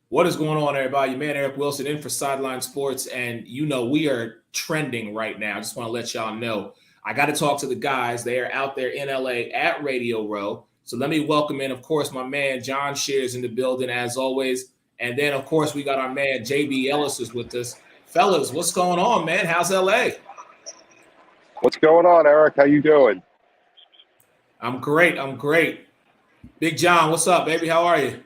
What is going on, everybody? Your man Eric Wilson in for Sideline Sports, and we are trending right now. I just want to let y'all know. I got to talk to the guys. They are out there in LA at Radio Row. So let me welcome in, of course, my man John Shears in the building as always. And then, of course, we got our man JB Ellis is with us. Fellas, what's going on, man? How's LA? What's going on, Eric? How you doing? I'm great. Big John, what's up, baby? How are you?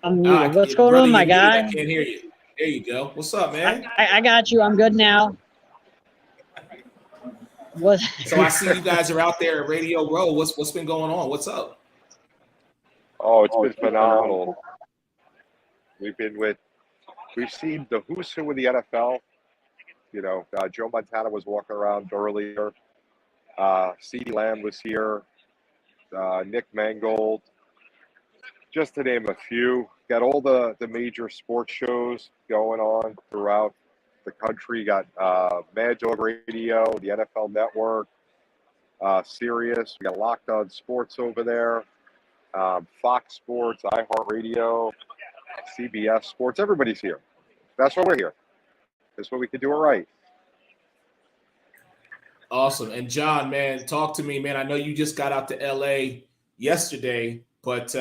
I'm muted. What's going on, my guy? I can't hear you. There you go. What's up, man? I got you. I'm good now. What? So I see you guys are out there at Radio Row. What's been going on? What's up? Oh, it's been phenomenal. We've seen the who's who in the NFL. Joe Montana was walking around earlier. CeeDee Lamb was here. Nick Mangold. Just to name a few. Got all the major sports shows going on throughout the country. Got Mad Dog Radio, the NFL Network, Sirius. We got Locked On Sports over there, Fox Sports, iHeartRadio, CBS Sports. Everybody's here. That's why we're here. That's what we can do it right. Awesome. And John, man, talk to me, man. I know you just got out to LA yesterday, but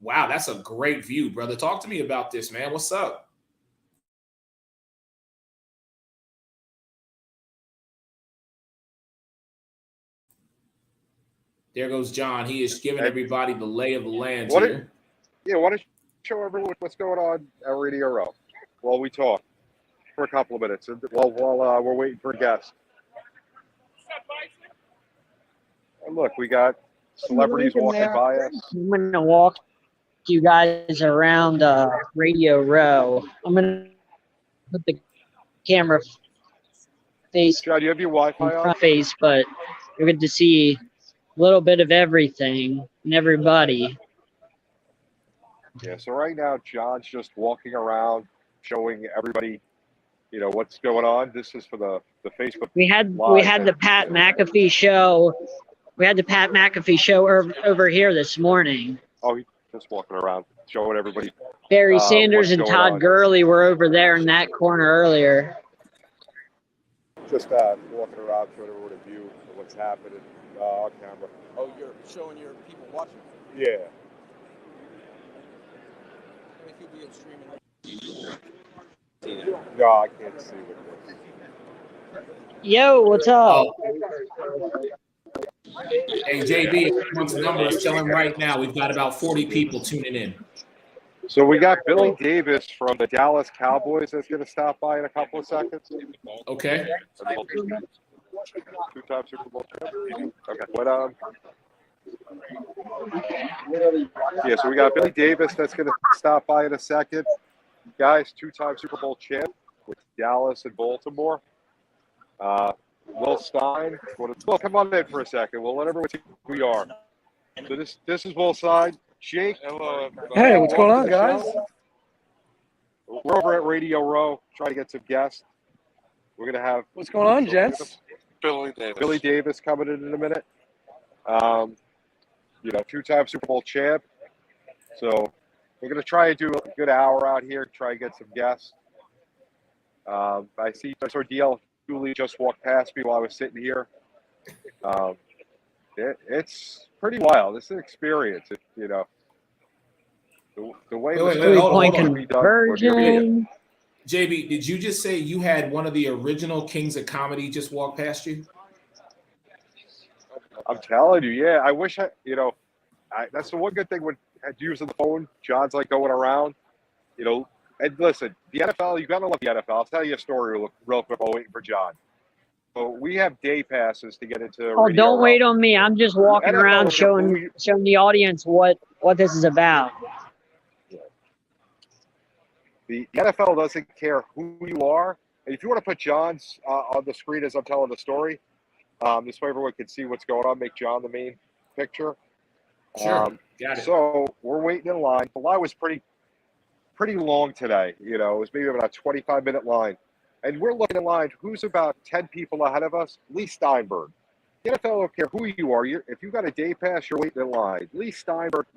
wow, that's a great view, brother. Talk to me about this, man. What's up? There goes John. He is giving everybody the lay of the land here. Why don't you show everyone what's going on at Radio Row while we talk for a couple of minutes while we're waiting for a guest. And look, we got celebrities walking by us. I'm going to walk you guys around Radio Row. I'm going to put the camera face John, do you have your Wi-Fi on? Face, but you're good to see a little bit of everything and everybody. Yeah, so right now John's just walking around showing everybody, what's going on. This is for the Facebook. We had the Pat McAfee show. We had the Pat McAfee show over here this morning. Oh, he's just walking around showing everybody. Barry Sanders and Todd Gurley were over there in that corner earlier. Just walking around showing everyone a view of what's happening on camera. Oh, you're showing your people watching? Yeah. No, I can't see with this. Yo, what's up? Hey, JB, if you want the numbers, tell him right now. We've got about 40 people tuning in. So we got Billy Davis from the Dallas Cowboys that's going to stop by in a couple of seconds. Okay. Two-time Super Bowl champion. Okay. But yeah, so we got Billy Davis that's going to stop by in a second. Guys, two-time Super Bowl champ with Dallas and Baltimore. Will Stein. Well, come on in for a second. We'll let everyone see who we are. So this is Will Stein. Jake. Hello. Hey, what's going on, guys? We're over at Radio Row trying to get some guests. We're going to have... What's going on, gents? Billy Davis coming in a minute. Two-time Super Bowl champ. So we're going to try and do a good hour out here, try and get some guests. I saw DL Julie just walked past me while I was sitting here. It's pretty wild. It's an experience, the way wait, three-point conversion. JB, did you just say you had one of the original Kings of Comedy just walk past you? I'm telling you, yeah. I wish that's the one good thing when using the phone. John's like going around, And listen, the NFL, you got to love the NFL. I'll tell you a story real quick while waiting for John. So we have day passes to get into. Oh, don't wait on me. I'm just walking around showing the audience what this is about. The NFL doesn't care who you are. And if you want to put John's on the screen as I'm telling the story, this way everyone can see what's going on, make John the main picture. Sure. Got it. So we're waiting in line. The line was pretty pretty long today. You know, it was maybe about a 25-minute line. And we're looking in line, who's about 10 people ahead of us? Lee Steinberg. The NFL don't care who you are. If you've got a day pass, you're waiting in line. Lee Steinberg,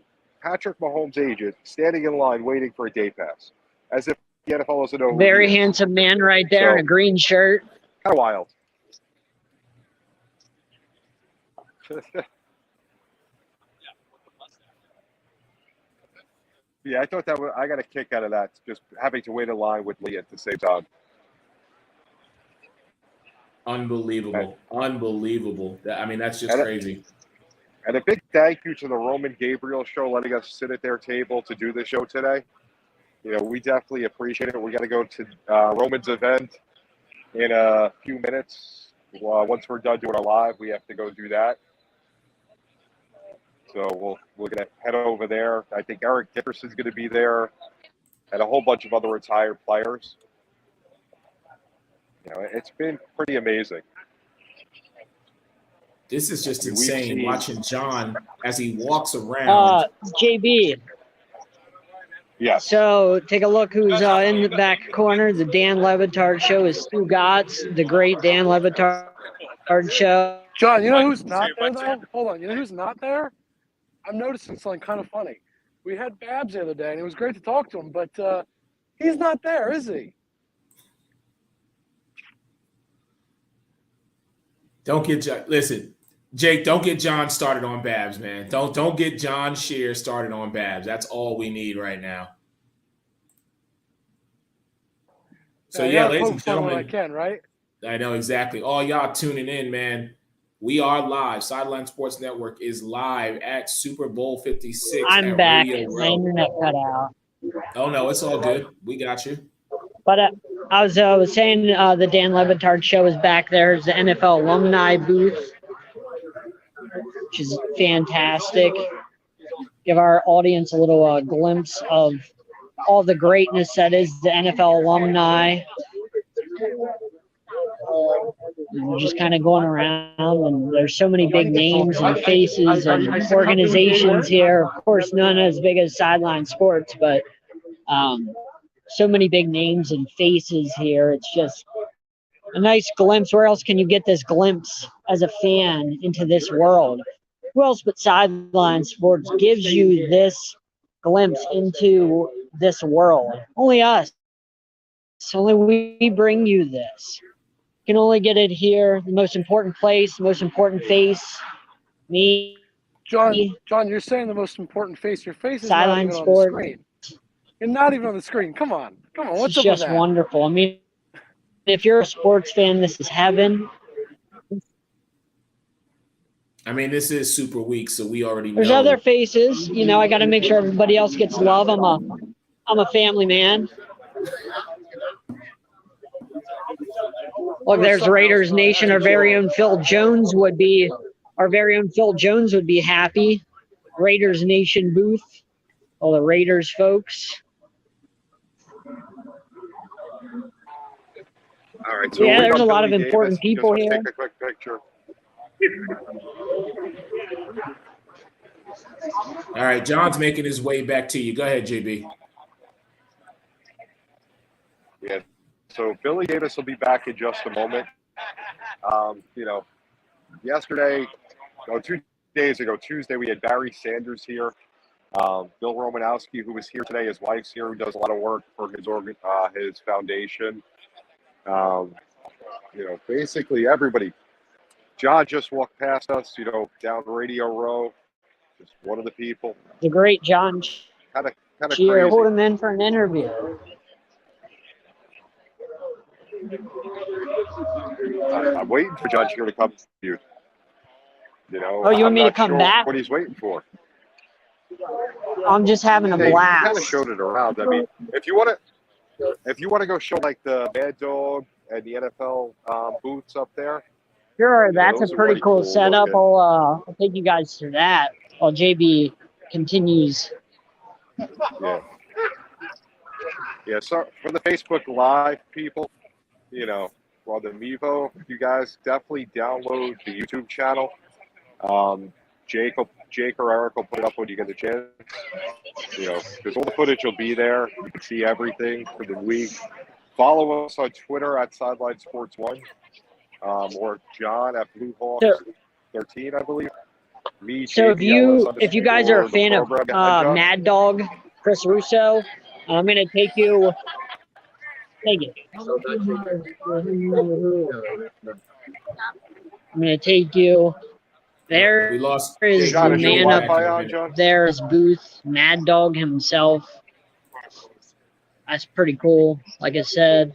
Patrick Mahomes' agent, standing in line waiting for a day pass. As if the NFL doesn't know who Very he is. handsome man right there in a green shirt. Kind of wild. Yeah, I thought I got a kick out of that, just having to wait in line with Lee at the same time. Unbelievable. Unbelievable. I mean, that's just crazy. And a big thank you to the Roman Gabriel Show letting us sit at their table to do this show today. You know, we definitely appreciate it. We got to go to Roman's event in a few minutes. Once we're done doing our live, we have to go do that. So we're going to head over there. I think Eric Dickerson's going to be there and a whole bunch of other retired players. You know, it's been pretty amazing. This is just insane watching John as he walks around. JB. Yeah. So take a look who's in the back corner. The Dan Levitard Show is Stu Gotts, the great Dan Levitard Show. John, you know who's not there, though? Hold on. You know who's not there? I'm noticing something kind of funny. We had Babs the other day, and it was great to talk to him, but he's not there, is he? Listen, Jake, don't get John started on Babs, man. Don't get John Shear started on Babs. That's all we need right now. So yeah, ladies and gentlemen, I can, right? I know exactly. All y'all tuning in, man. We are live. Sideline Sports Network is live at Super Bowl 56. I'm back. My internet cut out. Oh no, it's all good. We got you. But I was saying the Dan Levitard Show is back there. It's the NFL alumni booth, which is fantastic. Give our audience a little glimpse of all the greatness that is the NFL alumni. And we're just kind of going around, and there's so many big names and faces and organizations here. Of course, none as big as Sideline Sports, but so many big names and faces here. It's just a nice glimpse. Where else can you get this glimpse as a fan into this world? Who else but Sideline Sports gives you this glimpse into this world? Only us. Only we bring you this. You can only get it here. The most important place, the most important face. Me. John, you're saying the most important face. Your face is Sideline not even Sports. on the screen. You're not even on the screen. Come on. What's it's up with just that? wonderful. I mean, if you're a sports fan, this is heaven. I mean, this is Super Week, so we already know. There's other faces. You know, I got to make sure everybody else gets love. I'm a family man. Look, there's Raiders Nation. Our very own Phil Jones would be happy. Raiders Nation booth. All the Raiders folks. All right. So yeah, there's a lot of important people here. Take a quick picture. All right, John's making his way back to you. Go ahead, JB. Yeah. So Billy Davis will be back in just a moment. You know, yesterday, 2 days ago, Tuesday, we had Barry Sanders here. Bill Romanowski, who was here today, his wife's here, who does a lot of work for his foundation. You know, basically everybody. John just walked past us, you know, down Radio Row. Just one of the people. The great John Kind of Shear. crazy. Hold him in for an interview. I'm waiting for John Shear to come to you. You know, Oh, you want I'm me to not come sure back? what he's waiting for. I'm just having a Hey, you kind of blast. showed it around. I mean, if you want to go show like the Mad Dog and the NFL booths up there. Sure, Yeah, that's those a are pretty really cool cool setup. looking. I'll take you guys through that while JB continues. Yeah. Yeah. So for the Facebook Live people, you know, well, the Mevo, you guys definitely download the YouTube channel. Jake will Jake or Eric will put it up when you get the chance. You know, because all the footage will be there. You can see everything for the week. Follow us on Twitter at Sideline Sports One, or John at Blue Hawks So, 13, I believe. Me, so if you guys are a fan of program. Mad Dog, Chris Russo, I'm gonna take you. Thank you. I'm gonna take you. There We lost is John, the is your man up Wi-Fi on, John? there's Booth, Mad Dog himself. That's pretty cool. Like I said,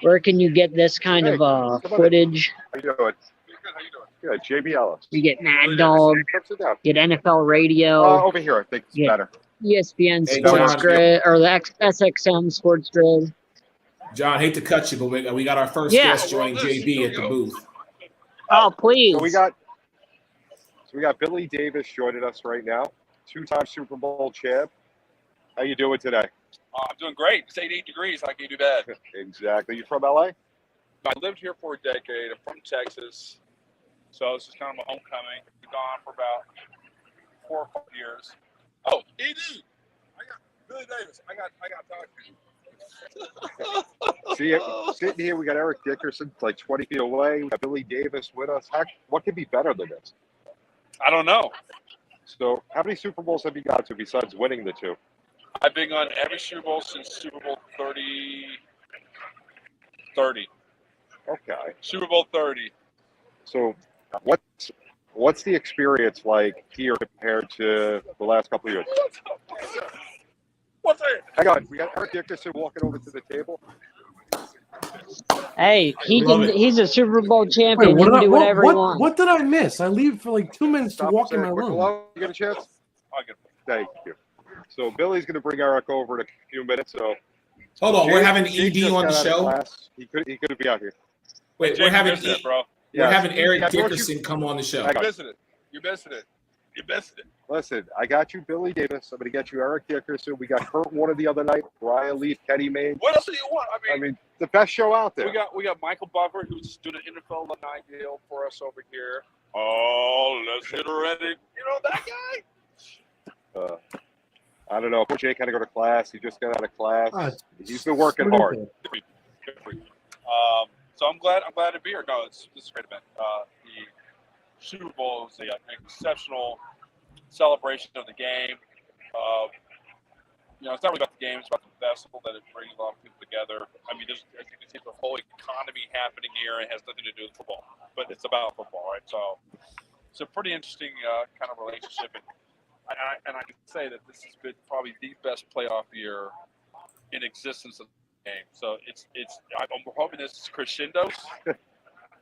where can you get this kind Hey, of come on in. footage? How you doing? Good. JB Ellis. You get Mad Dog, Come sit down. get NFL Radio, Over here, I think it's Yeah. better. ESPN Hey, Sports John. Grid, or the SXM Sports Grid. John, hate to cut you, but we got our first Yeah. guest joining JB at the booth. Oh, please. So we got Billy Davis joining us right now, 2-time Super Bowl champ. How you doing today? I'm doing great. It's 88 degrees. How can you do bad? Exactly. You from LA? I lived here for a decade. I'm from Texas. So this is kind of my homecoming. Been gone for about 4 or 5 years. Oh, ED! I got Billy Davis. I got to talk to you. See, sitting here, we got Eric Dickerson, like 20 feet away. We got Billy Davis with us. What could be better than this? I don't know. So, how many Super Bowls have you got to besides winning the 2? I've been on every Super Bowl since Super Bowl 30. Okay. Super Bowl 30. So, what's the experience like here compared to the last couple of years? What's that? Hang on, we got Eric Dickerson walking over to the table. Hey, Love it. he's a Super Bowl champion. Wait, He can do whatever he what wants. What did I miss? I leave for like 2 minutes to Stop walk in saying my quick room. hello. You get a chance? I'll get it. Thank you. So Billy's going to bring Eric over in a few minutes. So Hold on, we're having Jake ED just on the got out of show. class. He couldn't be out here. Wait, Jake, we're having you missed it, bro. we're having Eric I brought you- Dickerson come on the show. Hang You on. missed it. You missed it. You missed it. Listen, I got you Billy Davis. I'm going to get you Eric Dickerson. We got Kurt Warner the other night. Brian Leaf, Kenny Mayne. What else do you want? I mean, the best show out there. We got Michael Buffer, who's doing an NFL alumni deal for us over here. Oh, let's get ready. You know that guy? I don't know. Poor Jake had to go to class. He just got out of class. Ah, He's been working hard. ridiculous. Good for you. So I'm glad to be here. No, this is a great event. The Super Bowl is an exceptional celebration of the game. It's not really about the game; it's about the festival that it brings a lot of people together. I mean, as you can see, the whole economy happening here, and it has nothing to do with football, but it's about football, right? So it's a pretty interesting kind of relationship, and I can say that this has been probably the best playoff year in existence of the game. So I'm hoping this crescendos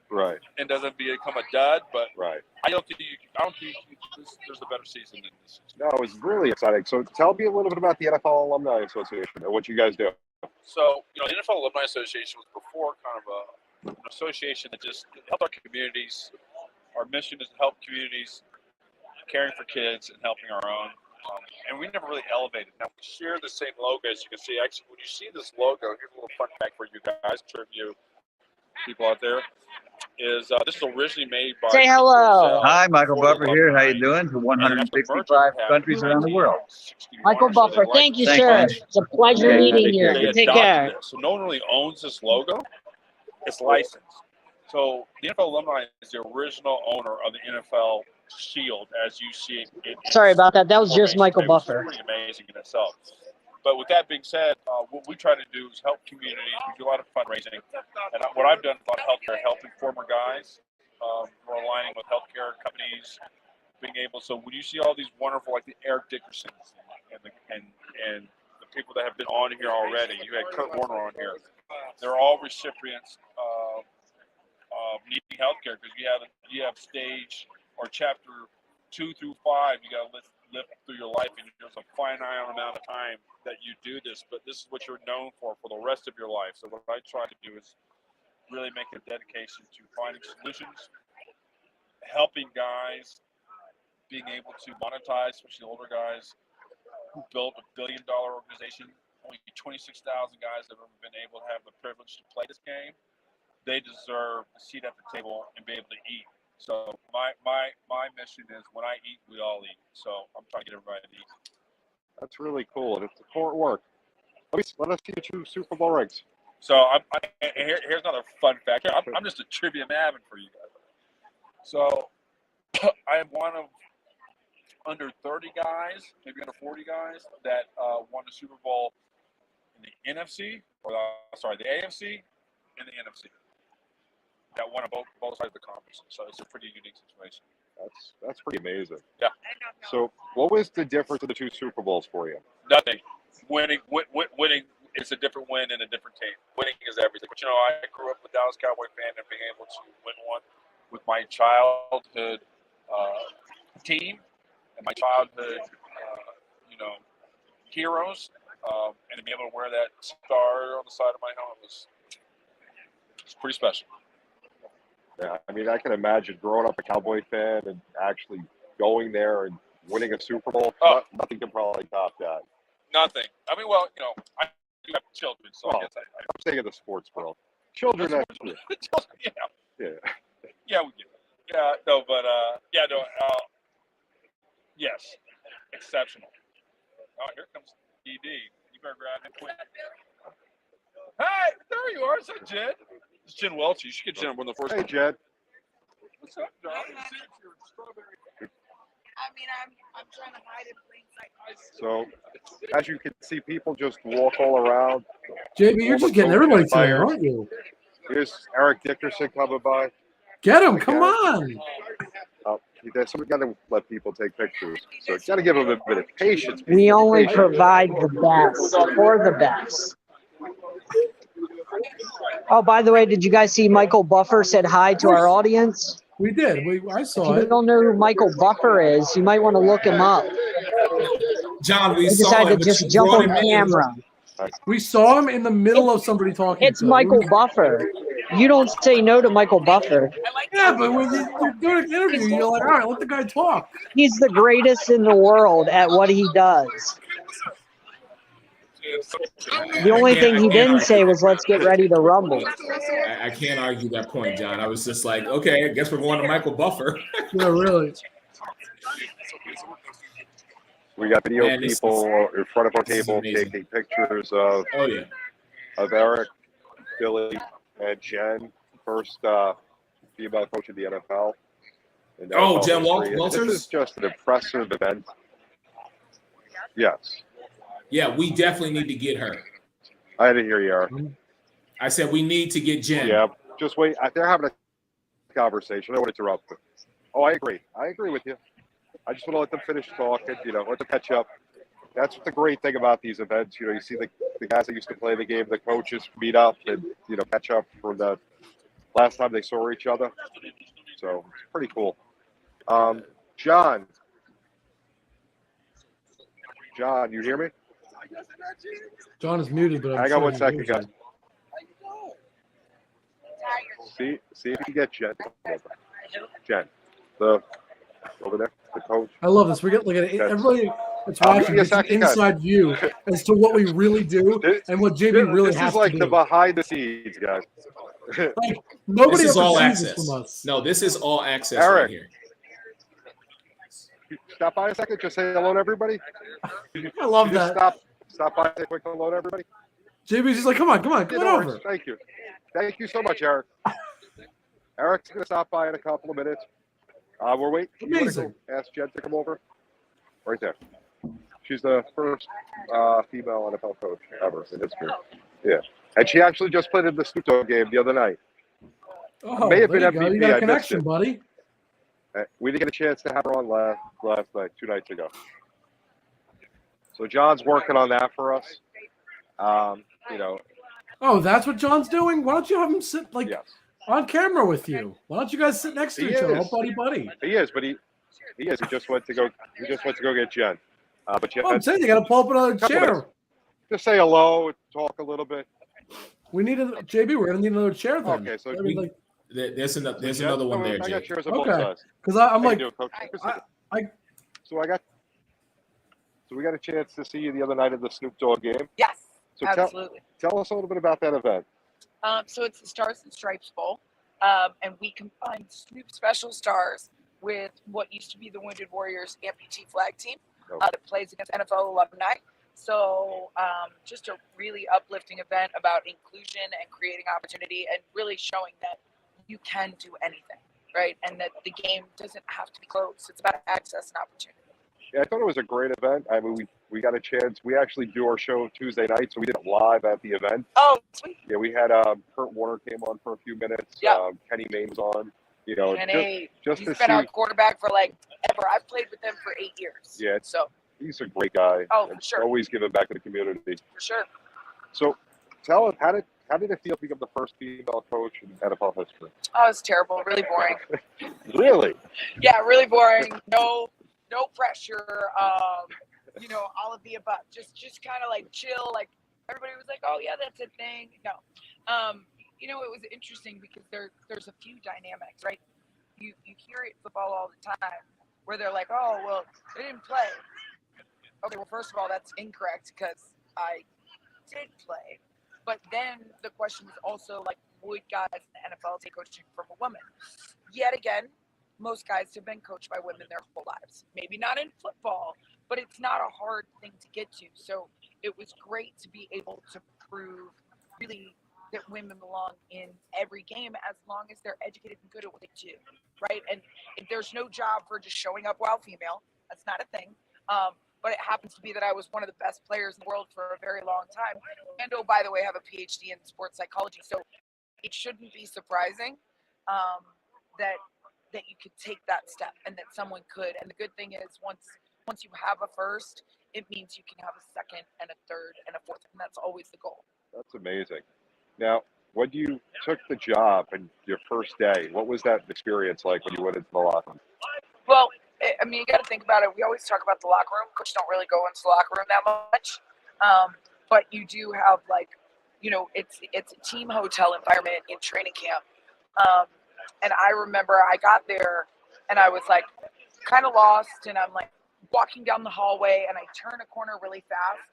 Right, and doesn't become a dud, but right. I don't think there's a better season than this. No, it was really exciting. So tell me a little bit about the NFL Alumni Association and what you guys do. So, the NFL Alumni Association was before kind of an association that just helped our communities. Our mission is to help communities, caring for kids and helping our own. And we never really elevated. Now, we share the same logo, as you can see. Actually, when you see this logo, here's a little fun fact for you guys, for you people out there, is this is originally made by... Say hello. Hi, Michael for the Buffer here. How you alumni. doing? To And that's the merger 165 happened countries in around the world. 1961, Michael so they Buffer, liked thank you, the Thanks, sir. man. It's a pleasure Yeah, meeting take you. care. They You take adopted care. this. So no one really owns this logo. It's licensed. So the NFL Alumni is the original owner of the NFL shield, as you see it. Sorry about that. That was just formation Michael today, which is Buffer. pretty amazing in itself. But with that being said, what we try to do is help communities. We do a lot of fundraising. And what I've done is a lot of healthcare, helping former guys. We're aligning with healthcare companies, being able. So when you see all these wonderful, like the Eric Dickersons and the people that have been on here already, you had Kurt Warner on here. They're all recipients of needing healthcare because you have stage or chapter 2 through 5. You got to live through your life, and there's a finite amount of time that you do this. But this is what you're known for the rest of your life. So what I try to do is really make a dedication to finding solutions, helping guys, being able to monetize, especially older guys who built $1 billion organization. Only 26,000 guys have ever been able to have the privilege to play this game. They deserve a seat at the table and be able to eat So my mission is when I eat, we all eat. So I'm trying to get everybody to eat. That's really cool. And it's important work. Let us see you 2 Super Bowl rings. So here's another fun fact. I'm just a trivia maven for you guys. So I am one of under 30 guys, maybe under 40 guys that won the Super Bowl in the NFC, the AFC and the NFC. That won on both sides of the conference. So it's a pretty unique situation. That's pretty amazing. Yeah. So what was the difference of the 2 Super Bowls for you? Nothing. Winning is a different win and a different team. Winning is everything. But I grew up a Dallas Cowboy fan, and being able to win one with my childhood team and my childhood, heroes, and to be able to wear that star on the side of my helmet was pretty special. Yeah, I mean, I can imagine growing up a Cowboy fan and actually going there and winning a Super Bowl. Nothing can probably top that. Nothing. I mean, well, I do have children, so I guess I'm saying in the sports world. Children, yeah. Yeah. Yeah, we get it. Yeah, no, but yes, exceptional. Oh, here comes ED. You better grab him quick. Hey, there you are. Is that Jed? It's Jen Welch. You should get Jen one of the first. Hey, Jed. What's up, John? I mean, I'm trying to hide in plain sight. So, as you can see, people just walk all around. JB, you're just getting everybody today, aren't you? Here's Eric Dickerson coming by. Get him! Come on! So we got to let people take pictures. So you got to give them a bit of patience. We only provide the best for the best. Oh, by the way, did you guys see Michael Buffer said hi to our audience? We did. I saw If it. you don't know who Michael Buffer is, you might want to look him up. John, we He saw decided him, to but just you jump brought on him in. camera. We saw him in the middle of somebody talking. It's to him. Michael Buffer. You don't say no to Michael Buffer. Yeah, but when you're doing an interview, you're like, all right, let the guy talk. He's the greatest in the world at what he does. The only thing he didn't say was, let's get ready to rumble. I can't argue that point, John. I was just like, okay, I guess we're going to Michael Buffer. Yeah, really. We got video people in front of our table taking pictures of Eric, Billy, and Jen, first female coach of the NFL. Jen Walters? This is just an impressive event. Yes. Yeah, we definitely need to get her. I didn't hear you, Eric. I said we need to get Jen. Yeah, just wait. They're having a conversation. I don't want to interrupt them. Oh, I agree. I agree with you. I just want to let them finish talking, let them catch up. That's the great thing about these events. You see the guys that used to play the game, the coaches meet up and, catch up for the last time they saw each other. So it's pretty cool. John, you hear me? John is muted, but I got 1 second, guys. See if you can get Jen. Jen, over there, the coach. I love this. We get everybody that's watching gets an inside view as to what we really do and what JB really has to do. This is like the behind the scenes, guys. Like nobody this is all sees access. this from us. No, this is all access Eric, right here. Stop by a second. Just say hello to everybody. I love that. Stop by. Say quick hello to everybody. JB's just like, come on over. Thank you so much, Eric. Eric's gonna stop by in a couple of minutes. We're waiting. Amazing. Ask Jen to come over. Right there. She's the first female NFL coach ever in history. Yeah, and she actually just played in the Snoop Dogg game the other night. Oh, May have been there you go. MVP. You got a I connection, missed it. buddy. We didn't get a chance to have her on last night, 2 nights ago. So John's working on that for us. Oh, that's what John's doing? Why don't you have him sit yes. on camera with you? Why don't you guys sit next to each other? Oh, buddy. He is, but he just went to go get Jen. But Jen, I'm saying you got to pull up another chair. Just say hello and talk a little bit. We need JB. We're gonna need another chair then. Okay, so there's another one there, I got Jay. chairs on both Okay, sides. because I'm like, So we got a chance to see you the other night at the Snoop Dogg game. Yes, So absolutely. Tell us a little bit about that event. So it's the Stars and Stripes Bowl. And we combined Snoop Special Stars with what used to be the Wounded Warriors amputee flag team that plays against NFL alumni. So just a really uplifting event about inclusion and creating opportunity and really showing that you can do anything, right? And that the game doesn't have to be closed. It's about access and opportunity. Yeah, I thought it was a great event. I mean, we got a chance. We actually do our show Tuesday night, so we did it live at the event. Oh, sweet. Yeah, we had Kurt Warner came on for a few minutes. Yep. Kenny Mayne was on. You know, Kenny, just he's to been see. our quarterback for like ever. I've played with him for 8 years. Yeah. So He's a great guy. Oh, for sure. Always giving back to the community. For sure. So, tell us, how did it feel to become the first female coach in NFL history? Oh, it's terrible. Really boring. Really? Yeah, really boring. No pressure. You know, all of the above. Just kind of like chill. Like everybody was like, "Oh yeah, that's a thing." No. You know, it was interesting because there's a few dynamics, right? You hear it in football all the time where they're like, "Oh, well, they didn't play." Okay, well, first of all, that's incorrect because I did play. But then the question was also like, would guys in the NFL take coaching from a woman? Yet again, most guys have been coached by women their whole lives. Maybe not in football, but it's not a hard thing to get to. So it was great to be able to prove really that women belong in every game as long as they're educated and good at what they do, right? And there's no job for just showing up while female. That's not a thing. But it happens to be that I was one of the best players in the world for a very long time. And oh, by the way, I have a PhD in sports psychology. So it shouldn't be surprising that you could take that step and that someone could. And the good thing is once you have a first, it means you can have a second and a third and a fourth. And that's always the goal. That's amazing. Now, when you took the job and your first day, what was that experience like when you went into the locker room? Well, I mean, you got to think about it. We always talk about the locker room. Coaches don't really go into the locker room that much. But you do have, like, you know, it's a team hotel environment in training camp. And I remember I got there and I was like kind of lost, and I'm like walking down the hallway and I turn a corner really fast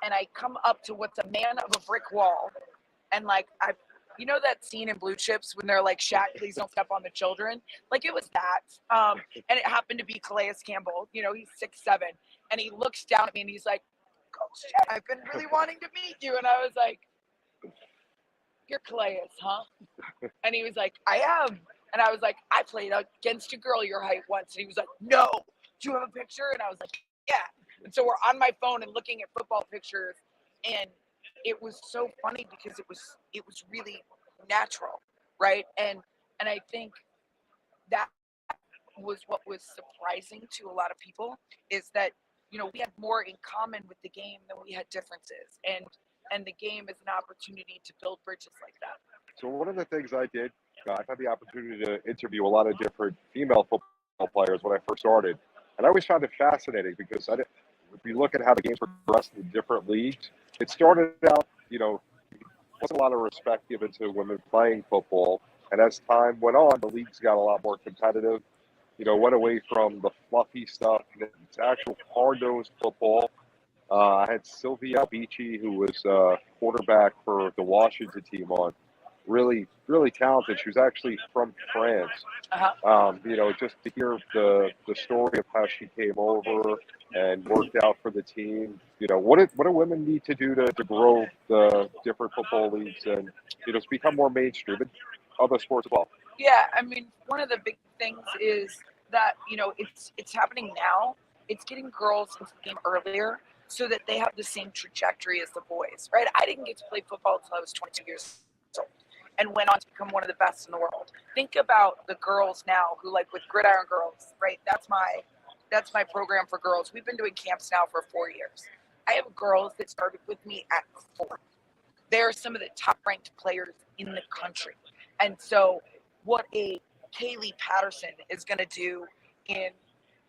and I come up to what's a man of a brick wall. And like, you know that scene in Blue Chips when they're like, Shaq, please don't step on the children? Like, it was that. And it happened to be Calais Campbell. You know, he's 6'7", and he looks down at me and he's like, Coach Shaq, I've been really wanting to meet you. And I was like, you're Calais, huh? And he was like, I am. And I was like, I played against a girl your height once. And he was like, no. Do you have a picture? And I was like, yeah. And so we're on my phone and looking at football pictures, and it was so funny because it was really natural, right? And I think that was what was surprising to a lot of people, is that, you know, we had more in common with the game than we had differences, and the game is an opportunity to build bridges like that. So one of the things I did, I've had the opportunity to interview a lot of different female football players when I first started, and I always found it fascinating because if you look at how the game's progressed in different leagues, it started out, you know, wasn't a lot of respect given to women playing football, and as time went on, the leagues got a lot more competitive. You know, went away from the fluffy stuff to actual hard-nosed football. I had Sylvia Beachy, who was quarterback for the Washington team on. Really, really talented. She was actually from France. You know, just to hear the story of how she came over and worked out for the team. You know, what do women need to do to grow the different football leagues and, you know, to become more mainstream and other sports as well? Yeah, I mean, one of the big things is that, you know, it's happening now. It's getting girls into the game earlier so that they have the same trajectory as the boys, right? I didn't get to play football until I was 22 years old and went on to become one of the best in the world. Think about the girls now who, like, with Gridiron Girls, right? That's my program for girls. We've been doing camps now for 4 years. I have girls that started with me at 4. They're some of the top ranked players in the country. And so what a Kaylee Patterson is going to do in,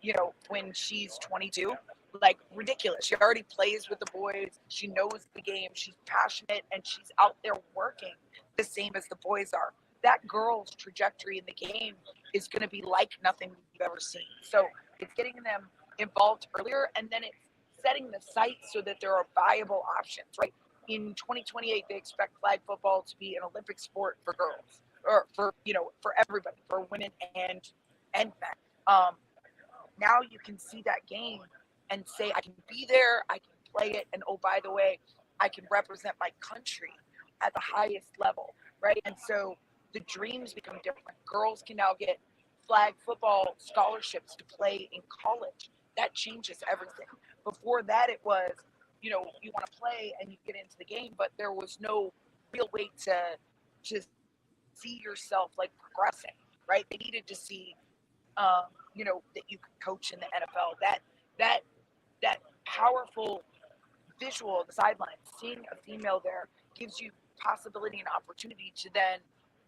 you know, when she's 22, like, ridiculous. She already plays with the boys. She knows the game. She's passionate, and she's out there working the same as the boys are. That girl's trajectory in the game is going to be like nothing you've ever seen. So it's getting them involved earlier, and then it's setting the sights so that there are viable options, right? In 2028, they expect flag football to be an Olympic sport for girls. or for for everybody, for women and men. Now you can see that game and say, I can be there, I can play it, and oh, by the way, I can represent my country at the highest level, right? And so the dreams become different. Girls can now get flag football scholarships to play in college. That changes everything. Before that, it was, you want to play and you get into the game, but there was no real way to see yourself like progressing, right? They needed to see that you could coach in the NFL. That powerful visual of the sideline, seeing a female there gives you possibility and opportunity to then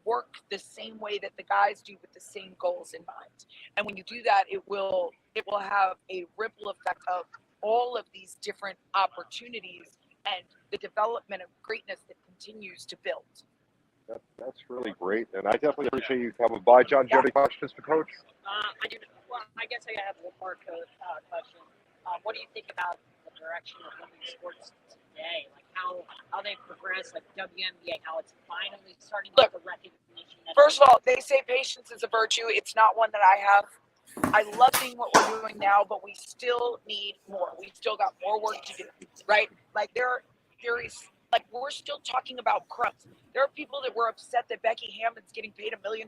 work the same way that the guys do with the same goals in mind. And when you do that, it will have a ripple effect of all of these different opportunities and the development of greatness that continues to build. That's really great, and I definitely appreciate you coming by. John, do you have any questions for Coach? I do. Well, I guess I have one more question. What do you think about the direction of women's sports today? Like how they progress, like WNBA, how it's finally starting to get the recognition. First of all, they say patience is a virtue. It's not one that I have. I love seeing what we're doing now, but we still need more. We still got more work to do, right? Like like we're still talking about crumbs. There are people that were upset that Becky Hammon's getting paid $1 million.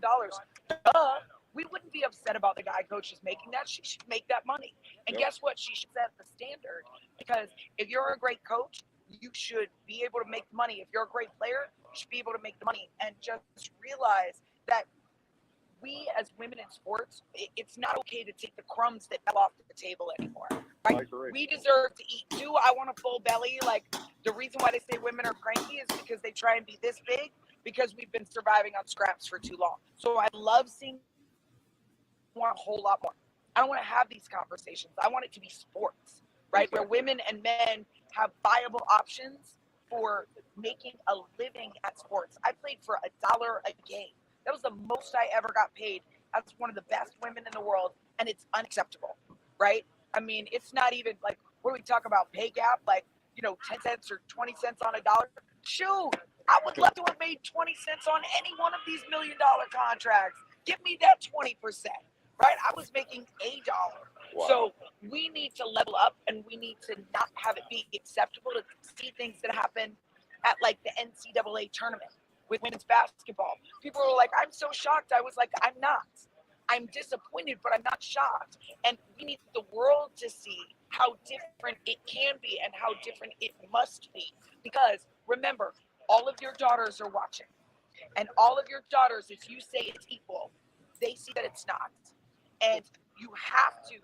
We wouldn't be upset about the guy coach is making that. She should make that money. And guess what? She should set the standard, because if you're a great coach, you should be able to make money. If you're a great player, you should be able to make the money. And just realize that we as women in sports, it's not okay to take the crumbs that fell off the table anymore. Right? We deserve to eat too. I want a full belly. Like, the reason why they say women are cranky is because they try and be this big, because we've been surviving on scraps for too long. So I love seeing want a whole lot more. I don't want to have these conversations. I want it to be sports, right? Where women and men have viable options for making a living at sports. I played for $1 a game. That was the most I ever got paid. That's one of the best women in the world, and it's unacceptable, right? I mean, it's not even like, what do we talk about, pay gap? Like, 10 cents or 20 cents on a dollar? Shoot, I would love to have made 20 cents on any one of these $1 million contracts. Give me that 20%, right? I was making $1. Wow. So we need to level up, and we need to not have it be acceptable to see things that happen at like the NCAA tournament with women's basketball. People were like, I'm so shocked. I was like, I'm not. I'm disappointed, but I'm not shocked. And we need the world to see how different it can be and how different it must be. Because remember, all of your daughters are watching. And all of your daughters, if you say it's equal, they see that it's not. And you have to,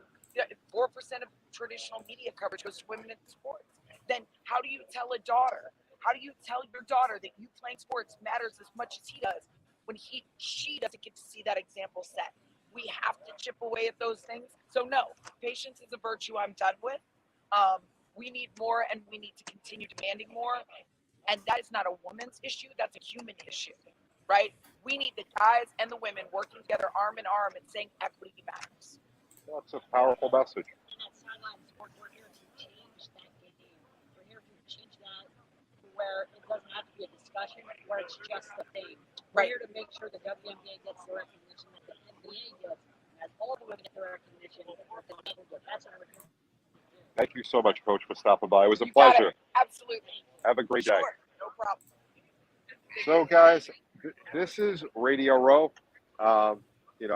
4% of traditional media coverage goes to women in sports. Then how do you tell a daughter? How do you tell your daughter that you playing sports matters as much as he does when she doesn't get to see that example set? We have to chip away at those things. So no, patience is a virtue I'm done with. We need more, and we need to continue demanding more. And that is not a woman's issue. That's a human issue, right? We need the guys and the women working together arm in arm and saying equity matters. That's a powerful message. And that sideline sport, we're here to change that game. We're here to change that to where it doesn't have to be a discussion, where it's just a thing. We're here to make sure the WNBA gets the recognition that the NBA gets, as all the women get the recognition that the NBA gets. That's what we're here. Thank you so much, Coach, for stopping by. It was a pleasure. Absolutely. Have a great day. No problem. So, guys, this is Radio Row. I'm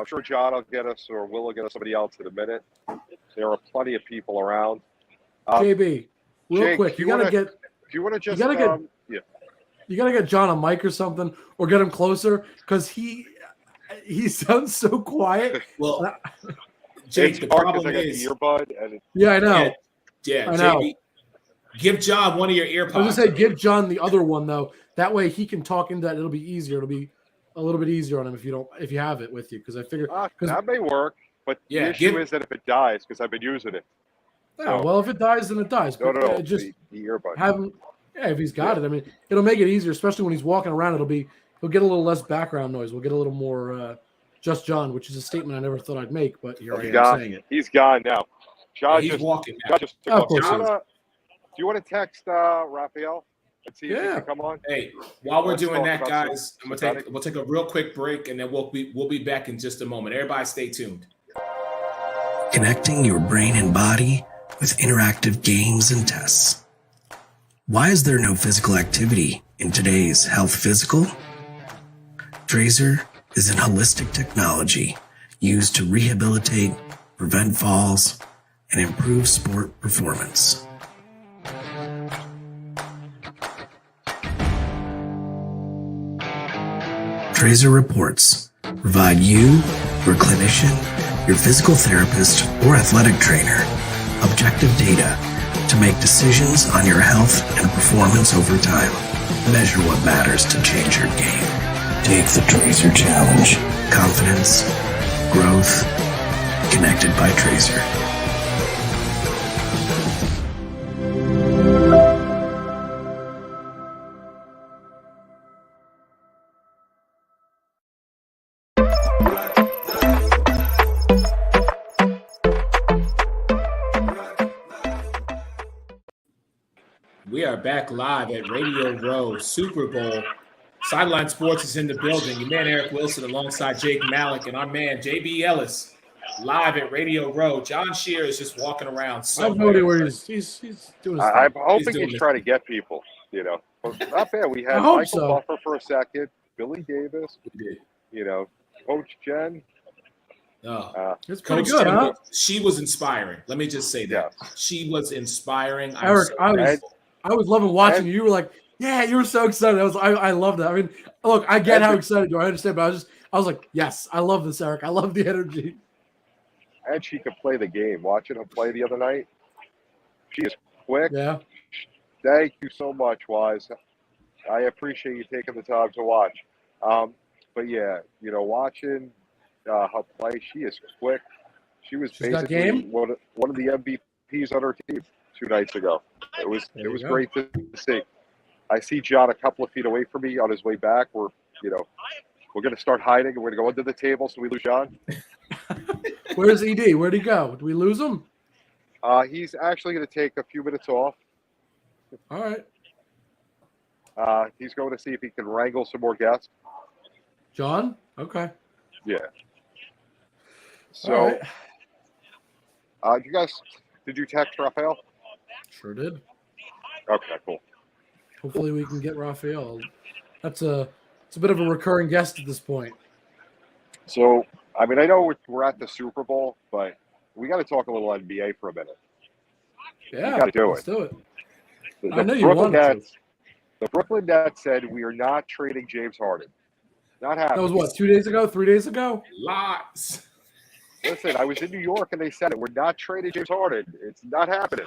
sure John will get us, or Will get us somebody else in a minute. There are plenty of people around. JB, real Jake, quick, you gotta get John a mic or something, or get him closer, because he sounds so quiet. Well, Jake, the problem is earbud. And yeah, I know. Yeah, I know. JB, give John one of your ear pods. I was gonna say, give John the other one though. That way he can talk into that. It'll be easier. It'll be a little bit easier on him if you have it with you. Because I figure that may work, but the issue is that if it dies, because I've been using it. Yeah, well, if it dies, then it dies. No, just the earbud. have him. Yeah, if he's got it, I mean, it'll make it easier, especially when he's walking around. He'll get a little less background noise. We'll get a little more just John, which is a statement I never thought I'd make, but here I am saying it. He's gone now. John he's walking now. Do you want to text Raphael? Let's see if he can come on. Hey, while we're Let's doing talk that, about guys, some we'll take a real quick break, and then we'll be back in just a moment. Everybody, stay tuned. Connecting your brain and body with interactive games and tests. Why is there no physical activity in today's health physical? Trazer is an holistic technology used to rehabilitate, prevent falls, and improve sport performance. Trazer reports provide you, your clinician, your physical therapist, or athletic trainer objective data to make decisions on your health and performance over time. Measure what matters to change your game. Take the Trazer Challenge. Confidence, growth, connected by Trazer. We are back live at Radio Row Super Bowl. Sideline Sports is in the building. Your man Eric Wilson alongside Jake Malik and our man JB Ellis live at Radio Row. John Shear is just walking around. I have no idea where he's doing his I'm thing. hoping he's trying to get people, you know. But not bad. We had Michael Buffer for a second, Billy Davis, you know, Coach Jen. It's pretty Coach good, huh? She was inspiring. Let me just say that. Yes. She was inspiring. Eric, I was loving watching you. You were like, yeah, you were so excited. I loved it. I mean, look, I get how excited you are. I understand, but I was like, yes, I love this, Eric. I love the energy. And she could play the game. Watching her play the other night, she is quick. Yeah. Thank you so much, Wise. I appreciate you taking the time to watch. But yeah, you know, watching her play, she is quick. She's basically one of the MVPs on her team 2 nights ago. It was great to see. I see John a couple of feet away from me on his way back. We're going to start hiding and we're going to go under the table so we lose John. Where's ED? Where'd he go? Did we lose him? He's actually going to take a few minutes off. All right. He's going to see if he can wrangle some more guests. John? Okay. Yeah. So, right. Did you text Raphael? Sure did. Okay, cool. Hopefully we can get Raphael. It's a bit of a recurring guest at this point. So, I mean, I know we're at the Super Bowl, but we got to talk a little NBA for a minute. Yeah, we got to do let's do it. I know you wanted to. The Brooklyn Nets said we are not trading James Harden. Not happening. That was what, 2 days ago, 3 days ago? Lots. Listen, I was in New York and they said it. We're not trading James Harden. It's not happening.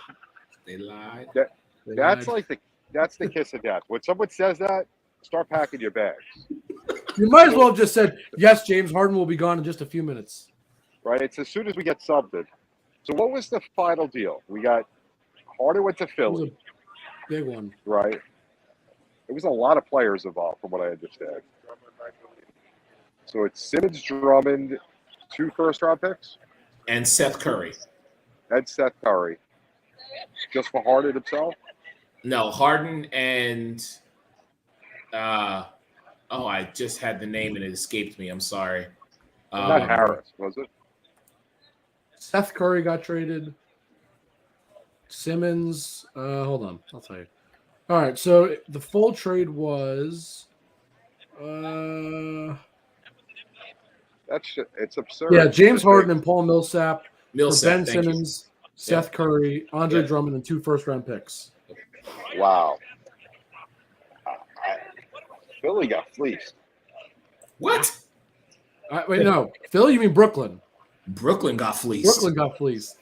They lied. That's the kiss of death. When someone says that, start packing your bags. You might as well have just said, yes, James Harden will be gone in just a few minutes. Right? It's as soon as we get something. So what was the final deal? We got Harden went to Philly. It was a big one. Right? There was a lot of players involved from what I understand. So it's Simmons, Drummond, 2 first-round picks? And Seth Curry. Just for Harden himself? No, Harden and I just had the name and it escaped me. I'm sorry. Not Harris, was it? Seth Curry got traded. Simmons. Hold on. I'll tell you. All right. So the full trade was. It's absurd. Yeah, James Harden and Paul Millsap. For Ben thank Simmons, Seth Curry, Andre Drummond, and 2 first-round picks. Wow. Philly got fleeced. What? Wait, no. Philly, you mean Brooklyn? Brooklyn got fleeced. Brooklyn got fleeced.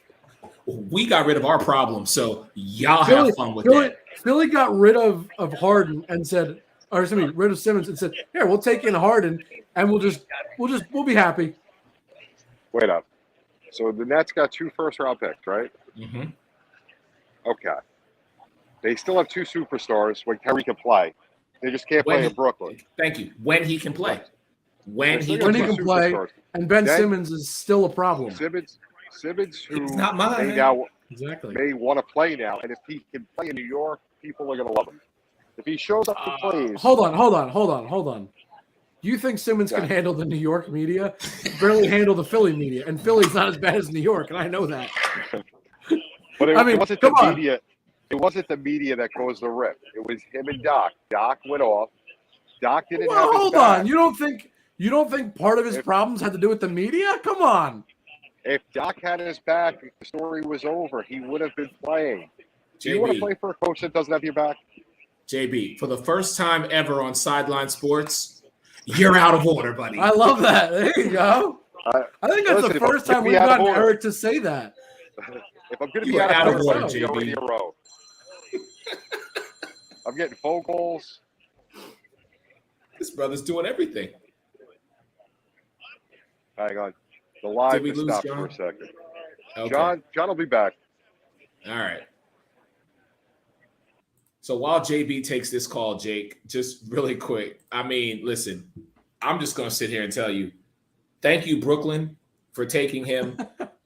We got rid of our problem, so y'all have fun with that. Philly got rid of Harden and said, or excuse me, rid of Simmons and said, "Here, we'll take in Harden and we'll be happy." Wait up. So the Nets got 2 first-round picks, right? Mm-hmm. Okay. They still have 2 superstars when Curry can play. They just can't play in Brooklyn. Thank you. When he can play. When he can play, and Ben Simmons is still a problem. Simmons, who it's not mine. may want to play now, and if he can play in New York, people are going to love him. If he shows up and plays, hold on. You think Simmons can handle the New York media? Barely handle the Philly media, and Philly's not as bad as New York, and I know that. But it wasn't come the on. media. It wasn't the media that caused the rip. It was him and Doc. Doc went off. Doc didn't have his Hold back. on. You don't think part of his problems had to do with the media? Come on. If Doc had his back, the story was over. He would have been playing. Do you want to JB. play for a coach that doesn't have your back? JB, for the first time ever on Sideline Sports, you're out of order, buddy. I love that. There you go. I think that's the first time we've gotten Eric to say that. If I'm going to You be are out of order, order, JB. in a row. I'm getting phone calls. This brother's doing everything. Hang on. The live Did we just lose stopped John? for a second. Okay. John will be back. All right. So while JB takes this call, Jake, just really quick. I mean, listen, I'm just going to sit here and tell you, thank you, Brooklyn, for taking him.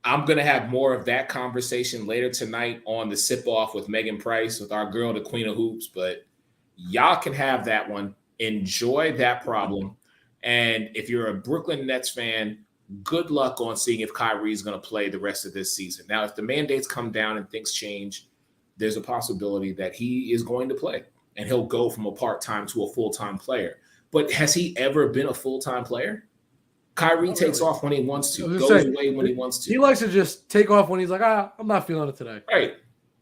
I'm going to have more of that conversation later tonight on the Sip Off with Megan Price, with our girl, the Queen of Hoops. But y'all can have that one. Enjoy that problem. And if you're a Brooklyn Nets fan, good luck on seeing if Kyrie's going to play the rest of this season. Now, if the mandates come down and things change, there's a possibility that he is going to play and he'll go from a part-time to a full-time player. But has he ever been a full-time player? Kyrie takes off when he wants to, goes away when he wants to. He likes to just take off when he's like, I'm not feeling it today.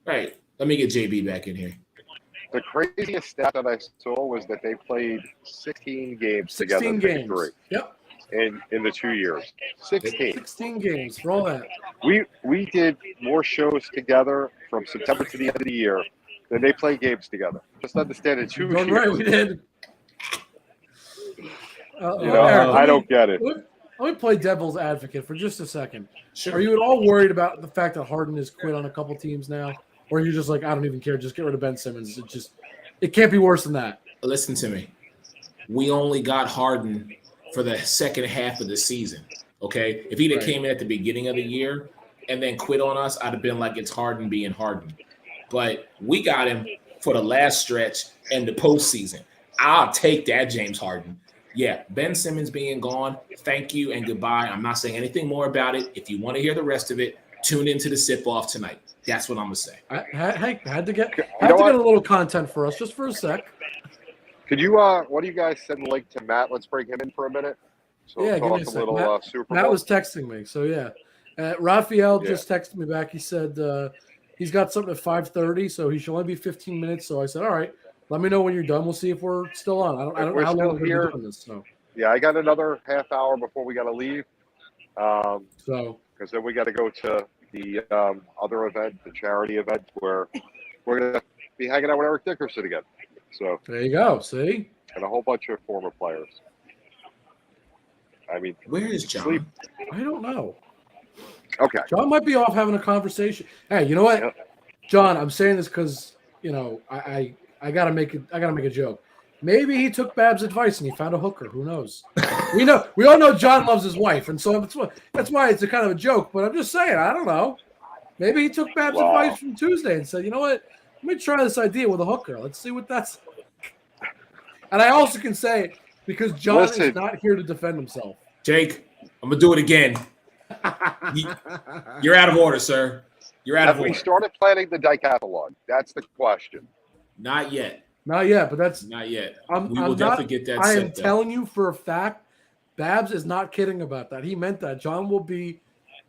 Right. Let me get JB back in here. The craziest stat that I saw was that they played 16 games 16 together. games. Yep. In the 2 years. 16. 16 games for all that. We did more shows together from September to the end of the year than they play games together. Just understand it. 2 years. Right, we did. Eric, I don't get it. Let me play devil's advocate for just a second. Sure. Are you at all worried about the fact that Harden has quit on a couple teams now? Or are you just like, I don't even care, just get rid of Ben Simmons? It can't be worse than that. Listen to me. We only got Harden for the second half of the season, okay? If he'd have came in at the beginning of the year and then quit on us, I'd have been like, it's Harden being Harden. But we got him for the last stretch and the postseason. I'll take that, James Harden. Yeah, Ben Simmons being gone, thank you and goodbye. I'm not saying anything more about it. If you want to hear the rest of it, tune into the Sip Off tonight. That's what I'm going to say. I had to get a little content for us just for a sec. Could you, what do you guys send a link to Matt? Let's bring him in for a minute. So Yeah, we'll give me a talk sec. little Super Bowl. Matt was texting me, so yeah. Raphael just texted me back. He said he's got something at 5:30, so he should only be 15 minutes. So I said, all right, let me know when you're done. We'll see if we're still on. I don't know how long we're doing this. So. Yeah, I got another half hour before we got to leave. Because then we got to go to the other event, the charity event, where we're going to be hanging out with Eric Dickerson again. So there you go. See? And a whole bunch of former players. I mean, where is John? I don't know. Okay. John might be off having a conversation. Hey, you know what? Yep. John, I'm saying this because, I gotta make a joke. Maybe he took Bab's advice and he found a hooker. Who knows? We all know John loves his wife, and so that's why it's a kind of a joke. But I'm just saying, I don't know. Maybe he took Bab's advice from Tuesday and said, you know what? Let me try this idea with a hooker. Let's see what that's. And I also can say, because John is not here to defend himself. Jake, I'm going to do it again. You're out of order, sir. You're out of order. Have we started planning the decathlon? That's the question. Not yet. Not yet, but that's not yet. We will definitely get that. I am telling you for a fact, Babs is not kidding about that. He meant that. John will be.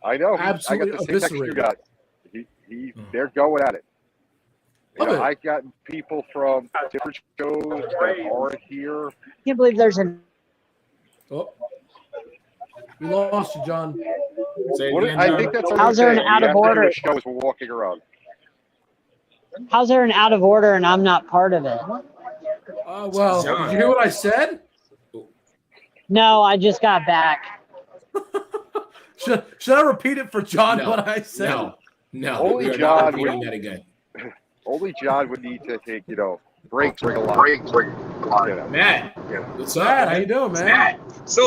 I know. Absolutely I got the same text you got. They're going at it. I got people from different shows that aren't here. I can't believe there's an. Oh, we lost you, John. I think that's how's there an out of order? Shows we're walking around. How's there an out of order and I'm not part of it? Well, did you hear what I said? No, I just got back. Should I repeat it for John? What I said? No. Only John repeating that again. Only John would need to take breaks. Matt, what's up? Matt, how you doing, man? So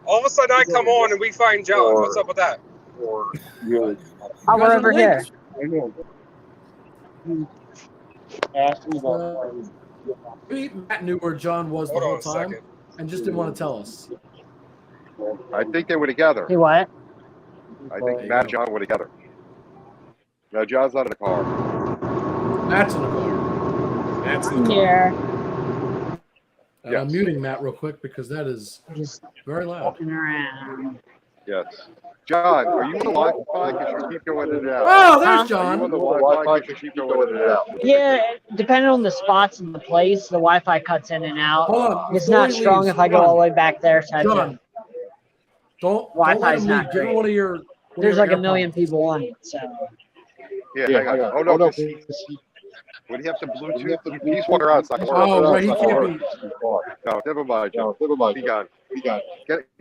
all of a sudden I come on and we find John. What's up with that? Oh, we're over here. Maybe Matt knew where John was the Hold whole on a time second. and just didn't want to tell us. I think they were together. Hey, what? I There think you Matt and go. John were together. No, John's not in the car. Matt's in the car. That's the car. Yeah. And Yes. I'm muting Matt real quick because that is Just very loud. walking around. Yes. John, are you on the Wi-Fi? Because you keep going in and out. Oh, there's Huh? Are you on John. the Wi-Fi? Because you keep going in and out. Yeah, depending on the spots in the place, the Wi-Fi cuts in and out. Hold on. It's before not he strong leaves, if I go John, all the way back there. So I have to- John, don't Wi-Fi's let him leave. not Give him great. one of your. There's like a million people on it, so Yeah, hang on. Oh, no. Would he have to Bluetooth? He's walking around. It's not going to work. Oh, right. He can't be. No, never mind, John. Be gone.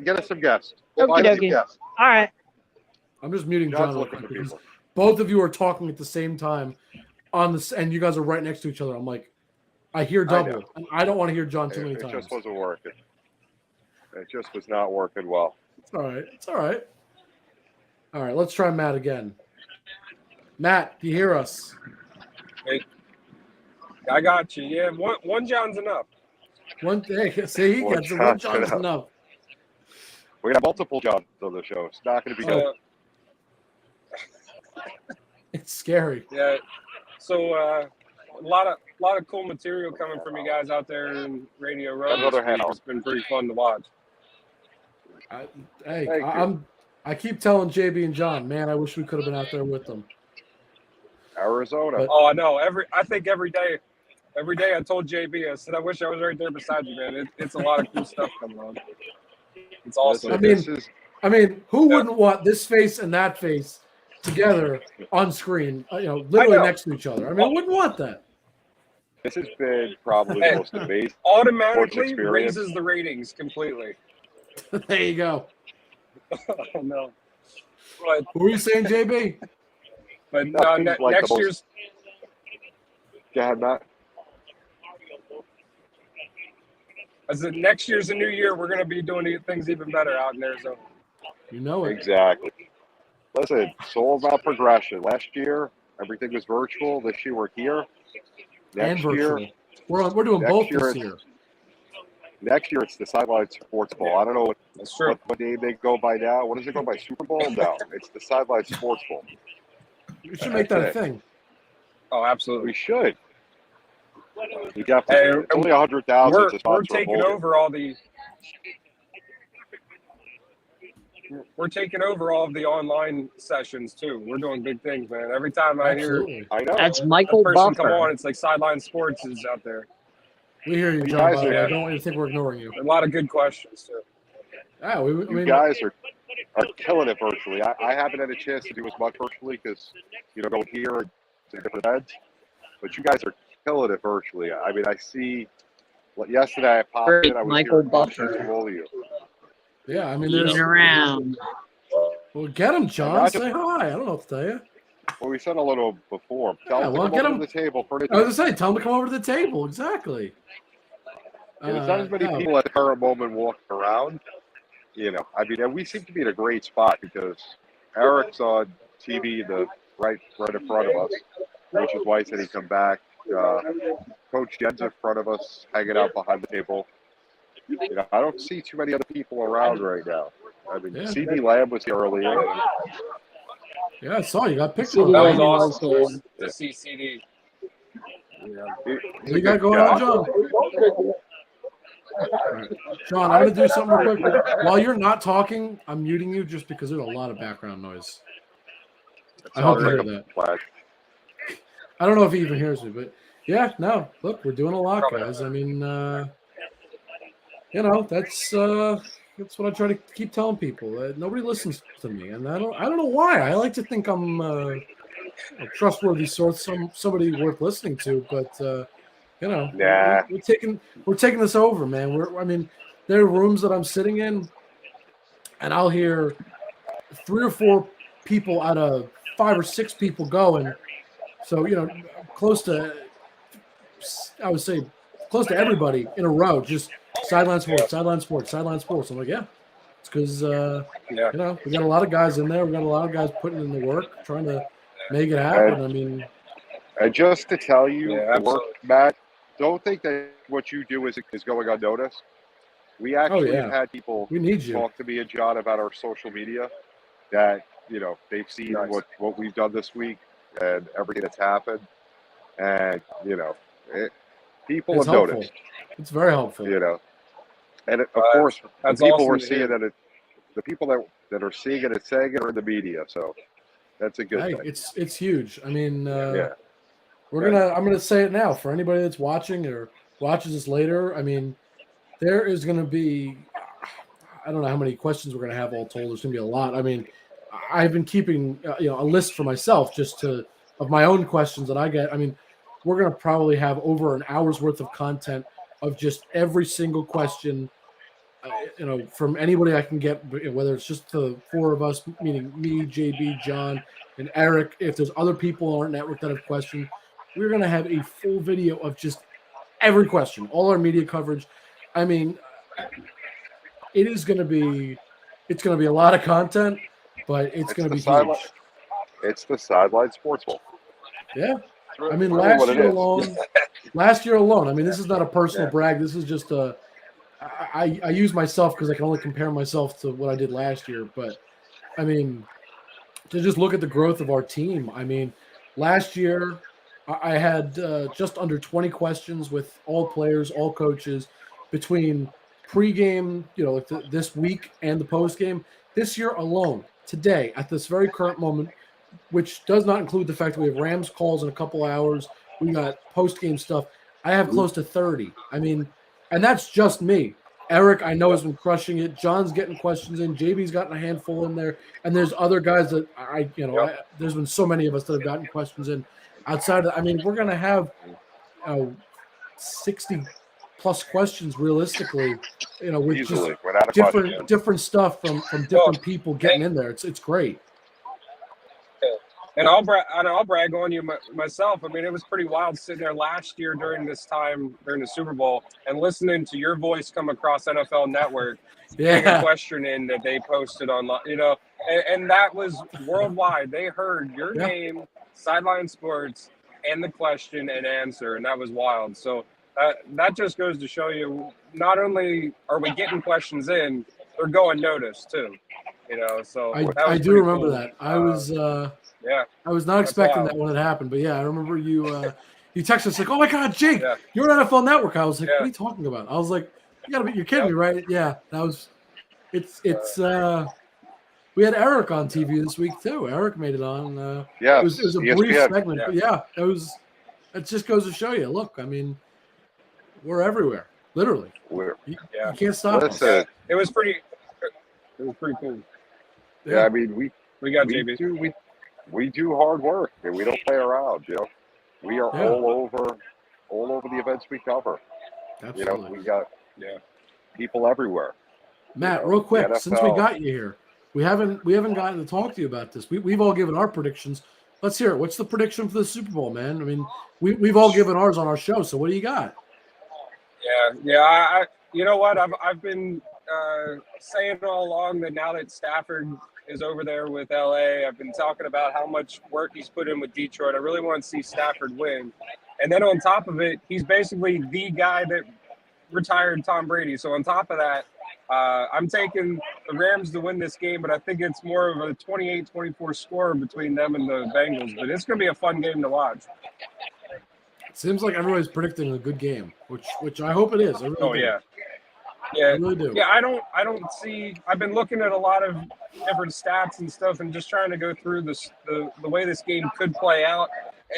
Get us some guests. okie Find some dokie. guests. All right. I'm just muting John's John real looking quick for because people. both of you are talking at the same time on this, and you guys are right next to each other. I'm like, I hear I double, know. and I don't want to hear John too many It times. just wasn't working. It just was not working well. It's all right. It's all right. All right. Let's try Matt again. Matt, do you hear us? I got you. Yeah, one John's enough. One thing. See, he One gets it. One John's John's enough. enough. We got multiple Johns on the show. It's not going to be good. So, It's scary. yeah. So a lot of cool material coming from you guys out there in Radio Row. Another this week. hat on. It's been pretty fun to watch. Hey, Thank you. I keep telling JB and John, man, I wish we could have been out there with them. Arizona. But- Oh, I know. I think every day I told JB, I said, I wish I was right there beside you, man. It's a lot of cool stuff coming on. It's awesome. I mean- This is I mean, who wouldn't want this face and that face together on screen, literally know. next to each other? I mean, who wouldn't want that? This has been probably the most amazing sports Automatically experience. raises the ratings completely. There you go. Oh, no. But What were you saying, JB? but Nothing's like the next most- year's Go ahead, Matt. as in next year's a new year, we're gonna be doing things even better out in Arizona. You know it. Exactly. Listen, it's all about progression. Last year, everything was virtual. This year, we're here. And Next virtual. year, We're doing next both year this it's- year. next year it's the Sideline Sports Bowl. I don't know That's true. what name they go by now. What does it go by? Super Bowl? No, it's the Sideline Sports Bowl. We should make that a That's it. thing. Oh, absolutely. We should. We definitely. Hey, it's only 100,000 We're to sponsor a taking bowl game. over all the. We're taking over all of the online sessions too. We're doing big things, man. Every time I hear Absolutely. I know. That's a Michael person come Buffer. on, it's like Sideline Sports is out there. We hear you, You John. guys By the way. are- I don't want you to think we're ignoring you. A lot of good questions too. Yeah, I You mean, guys are killing it virtually. I haven't had a chance to do as much virtually because go here to different events, but you guys are killing it virtually. I mean, I see. Yesterday I popped Great, in. I was Michael hearing questions Buffer. from all of you. yeah, I mean, Moving there's. around. Well, get him, John. Not Say just- hi. I don't know what to tell you. Well, we said a little before. Tell Yeah, them well, to get come them- over to the table for the I was gonna say, tell him to come over to the table. Exactly. There's not as many no. people at the current moment walking around. I mean, and we seem to be in a great spot because Eric's on TV, right in front of us. Coach's wife said he'd come back. Coach Jen's in front of us, hanging out behind the table. I don't see too many other people around right now. I mean, Yeah. CD Lamb was here earlier. Yeah, I saw you got pictures. CD That Lamb was was awesome here. to see CD. Yeah. What you got going on, John? All right. John, I'm going to do something real quick. While you're not talking, I'm muting you just because there's a lot of background noise. I hope you hear that. Flag. I don't know if he even hears me, but yeah, no. Look, we're doing a lot, guys. I mean, that's what I try to keep telling people. Nobody listens to me, and I don't know why. I like to think I'm a trustworthy source, somebody worth listening to, but Nah. we're taking this over, man. There are rooms that I'm sitting in, and I'll hear 3 or 4 people out of 5 or 6 people going. So, close to, I would say, close to everybody in a row, just sideline sports, sideline sports, sideline sports. I'm like, yeah, it's because, Yeah. we got a lot of guys in there. We got a lot of guys putting in the work, trying to make it happen. I mean, And just to tell you, Yeah, the work, absolutely. Matt, don't think that what you do is going unnoticed. We Oh actually have yeah, had people we need you. talk to me and John about our social media that, they've seen Nice. what we've done this week and everything that's happened. And, people It's have helpful. noticed, It's very helpful. And of Well, course, the that's people awesome we're to seeing hear. the people that are seeing it and saying it are in the media. So that's a good Hey, thing. it's huge. I mean, Yeah. I'm gonna say it now for anybody that's watching or watches this later. I mean, there is gonna be, I don't know how many questions we're gonna have all told. There's gonna be a lot. I mean, I've been keeping a list for myself of my own questions that I get. I mean, we're gonna probably have over an hour's worth of content of just every single question. From anybody I can get, whether it's just the four of us, meaning me, JB, John, and Eric. If there's other people on our network that have questions, we're going to have a full video of just every question, all our media coverage. I mean, it's going to be a lot of content, but it's going to be huge. It's the Sideline Sports Bowl. Yeah. I mean, Really what it is. last year alone, I mean, this is not a personal brag. This is just I use myself because I can only compare myself to what I did last year. But I mean, to just look at the growth of our team. I mean, last year I had just under 20 questions with all players, all coaches, between pregame, like this week and the postgame. This year alone, today, at this very current moment, which does not include the fact that we have Rams calls in a couple hours, we got postgame stuff. I have close to 30. I mean, and that's just me. Eric, I know, has been crushing it. John's getting questions in. JB's gotten a handful in there. And there's other guys that there's been so many of us that have gotten questions in outside of, I mean, we're going to have 60 plus questions realistically, with Easily, just different stuff from different people getting in there. It's great. And I'll brag on you myself. I mean, it was pretty wild sitting there last year during this time during the Super Bowl and listening to your voice come across NFL Network, getting a question in that they posted online. And that was worldwide. They heard your name, Sideline Sports, and the question and answer, and that was wild. So that just goes to show you, not only are we getting questions in, they're going noticed too. So I do remember that. I was I was not expecting wild. that when it happened, but I remember you texted us like, "Oh my God, Jake, you're on NFL Network." I was like, "What are you talking about?" I was like, "You're kidding me, right?" Yeah, that was. It's we had Eric on TV this week too. Eric made it on. It was a brief segment, but it was. It just goes to show you. Look, I mean, we're everywhere, literally. You can't stop us. It was pretty cool. Yeah, I mean, we got JB. We do hard work and we don't play around. We are all over the events we cover. Absolutely. We got people everywhere. Matt, real quick, since we got you here, we haven't gotten to talk to you about this. We've all given our predictions. Let's hear it. What's the prediction for the Super Bowl, man? I mean, we've all given ours on our show. So what do you got? I you know what? I've been saying all along that now that Stafford is over there with LA, I've been talking about how much work he's put in with Detroit. I really want to see Stafford win. And then on top of it, he's basically the guy that retired Tom Brady. So on top of that, I'm taking the Rams to win this game, but I think it's more of a 28-24 score between them and the Bengals. But it's going to be a fun game to watch. It seems like everybody's predicting a good game, which I hope it is. I really do. Yeah, I really do. Yeah, I don't see. I've been looking at a lot of different stats and stuff, and just trying to go through the way this game could play out,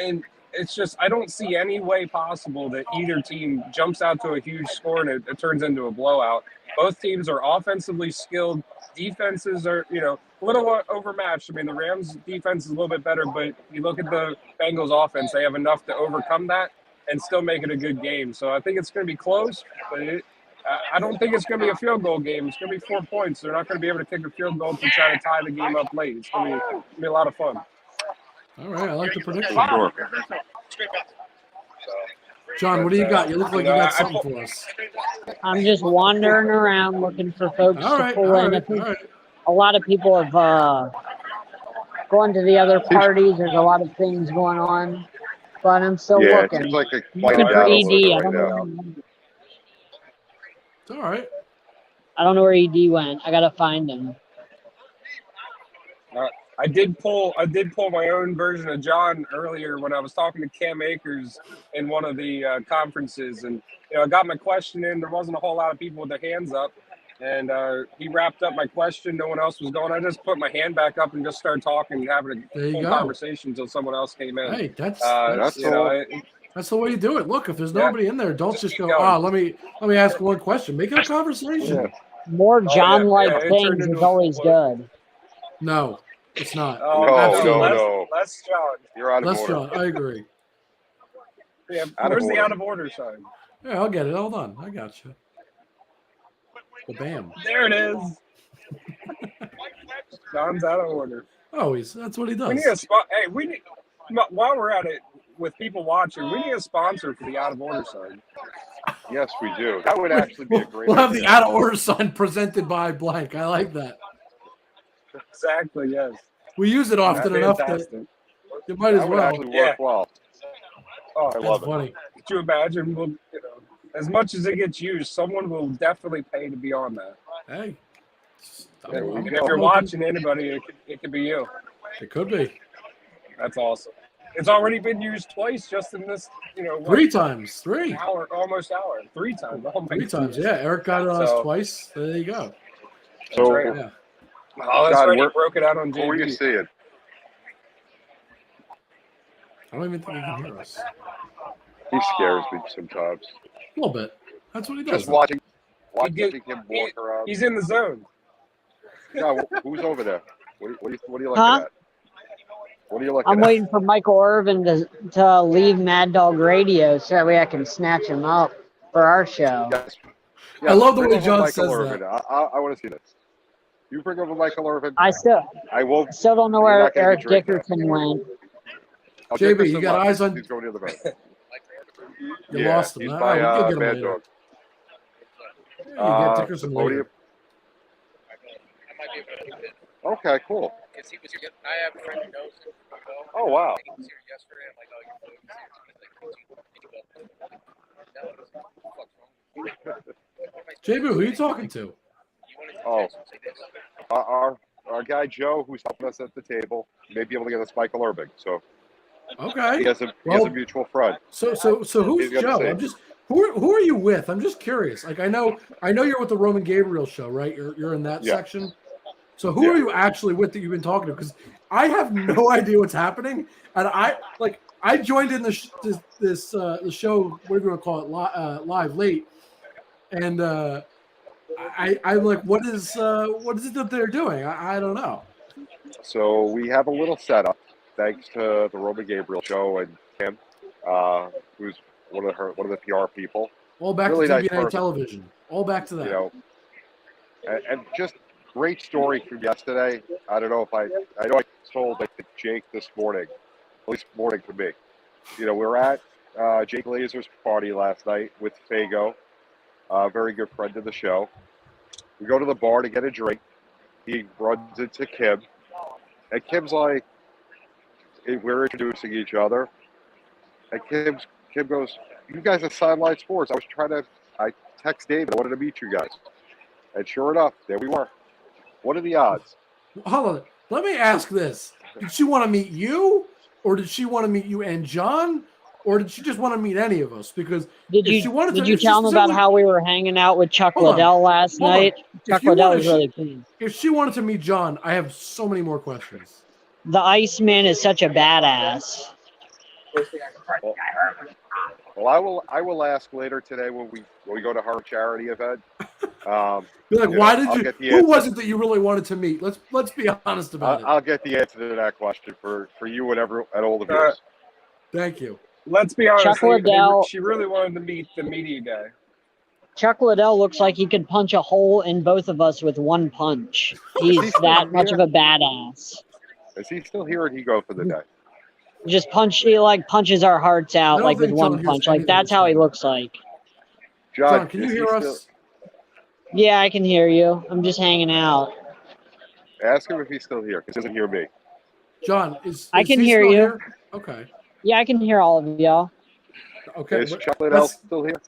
and it's just I don't see any way possible that either team jumps out to a huge score and it turns into a blowout. Both teams are offensively skilled. Defenses are a little overmatched. I mean, the Rams' defense is a little bit better, but you look at the Bengals' offense; they have enough to overcome that and still make it a good game. So I think it's going to be close, but I don't think it's going to be a field goal game. It's going to be 4 points. They're not going to be able to kick a field goal to try to tie the game up late. It's going to be a lot of fun. All right, I like the prediction. Sure. John, what do you got? You look like you got something for us. I'm just wandering around looking for folks to pull in. I think a lot of people have gone to the other parties. There's a lot of things going on. but I'm still Yeah, it looking. seems like it's Looking quieted for down a ED. little bit I right don't now. know. It's all right. I don't know where ED went. I gotta find him. I did pull my own version of John earlier when I was talking to Cam Akers in one of the conferences, and I got my question in. There wasn't a whole lot of people with their hands up, and he wrapped up my question. No one else was going. I just put my hand back up and just started talking, and having There a you full go. conversation until someone else came in. Hey, that's That's all. that's the way you do it. Look, if there's Yeah. nobody in there, don't Just just keep go. going. Let me ask one question. Make it a conversation. Yeah. More John-like it turned things into is a always float. good. No, it's not. No, Absolutely. no. Less John. You're out of Less order. John. I agree. Yeah, Out of where's the order. out of order sign? Yeah, I'll get it. Hold on. I got you. Well, bam. There it is. John's out of order. Oh, that's what he does. We need a spot. Hey, while we're at it with people watching, we need a sponsor for the out of order sign. Yes, we do. That would actually be a great We'll have idea. the out of order sign presented by blank. I like that. Exactly. Yes. We use it often That's enough that fantastic. you might That as would well. actually work well. Oh, I That's love it. funny. could you imagine? As much as it gets used, someone will definitely pay to be on that. Hey. There we And go. if you're watching anybody, it could be you. It could be. That's awesome. It's already been used twice just in this, Three times. Three. hour, almost hour. 3 times. Oh my Three times. goodness. Yeah. Eric got it on us So- twice. There you go. That's So, right. Yeah. Oh, that's God, right. He where- broke it out on what were you JV. seeing? I don't even think he can hear us. He scares me sometimes. A little bit. That's what he does. Just watching get- him walk around. He's in the zone. Yeah, who's over there? What are you looking Huh? at? What are you looking I'm at? waiting for Michael Irvin to leave Mad Dog Radio so that way I can snatch him up for our show. Yes. I love the bring way over John Michael says Irvin. that. I want to see this. You bring over Michael Irvin. I still don't know You're where not gonna Eric get drink now. Dickerson went. Oh, JB, you Dickerson got left. eyes on. He's going to the vote. You lost him. He's All by right, we can get him Mad later. Dog. Yeah, you get Dickerson the later. podium. Okay, cool. I have a friend who knows him. Oh, wow. He was here yesterday. I'm like, oh, you're JB, who are you talking to? Oh, our guy Joe, who's helping us at the table, may be able to get us Michael Irvin. So Okay. he has a mutual friend. So who's He's gonna Joe? say- I'm just who are you with? I'm just curious. Like I know you're with the Roman Gabriel show, right? You're in that Yeah. section. So who are you actually with that you've been talking to? Because I have no idea what's happening, and I joined in the show, whatever you want to call it, live late, and I'm like, what is it that they're doing? I don't know. So we have a little setup, thanks to the Roman Gabriel show and Kim, who's one of the PR people. All back Really to nice TBNA person. television. All back to that. You know, and just great story from yesterday. I don't know if I know I told Jake this morning, at least morning for me. We were at Jake Glazer's party last night with Fago, a very good friend of the show. We go to the bar to get a drink. He runs into Kim, and Kim's like, we're introducing each other, and Kim goes, "You guys are Sideline Sports. I text David. I wanted to meet you guys." And sure enough, there we were. What are the odds? Hold on. Let me ask this. Did she want to meet you, or did she want to meet you and John, or did she just want to meet any of us? Because Did you tell him about how we were hanging out with Chuck Hold on. Liddell last Hold on. night? Chuck Liddell was really cool. If she wanted to meet John, I have so many more questions. The Iceman is such a badass. Well, I will ask later today when we go to her charity event. Be like, why did I'll you? get the Who answer. was it that you really wanted to meet? Let's be honest about it. I'll get the answer to that question for you and all the viewers. Thank you. Let's be honest. Chuck Liddell- She really wanted to meet the media guy. Chuck Liddell looks like he could punch a hole in both of us with one punch. He's that much of a badass. Is he still here, or did he go for the day? He like punches our hearts I out don't like with think John one hears punch. Like anything that's we're how he saying. looks like. John, can you is he hear still- us? Yeah, I can hear you. I'm just hanging out. Ask him if he's still here, because he doesn't hear me. John, is I can he hear still you. here? Okay. Yeah, I can hear all of y'all. Okay. Is Chuck Liddell still here?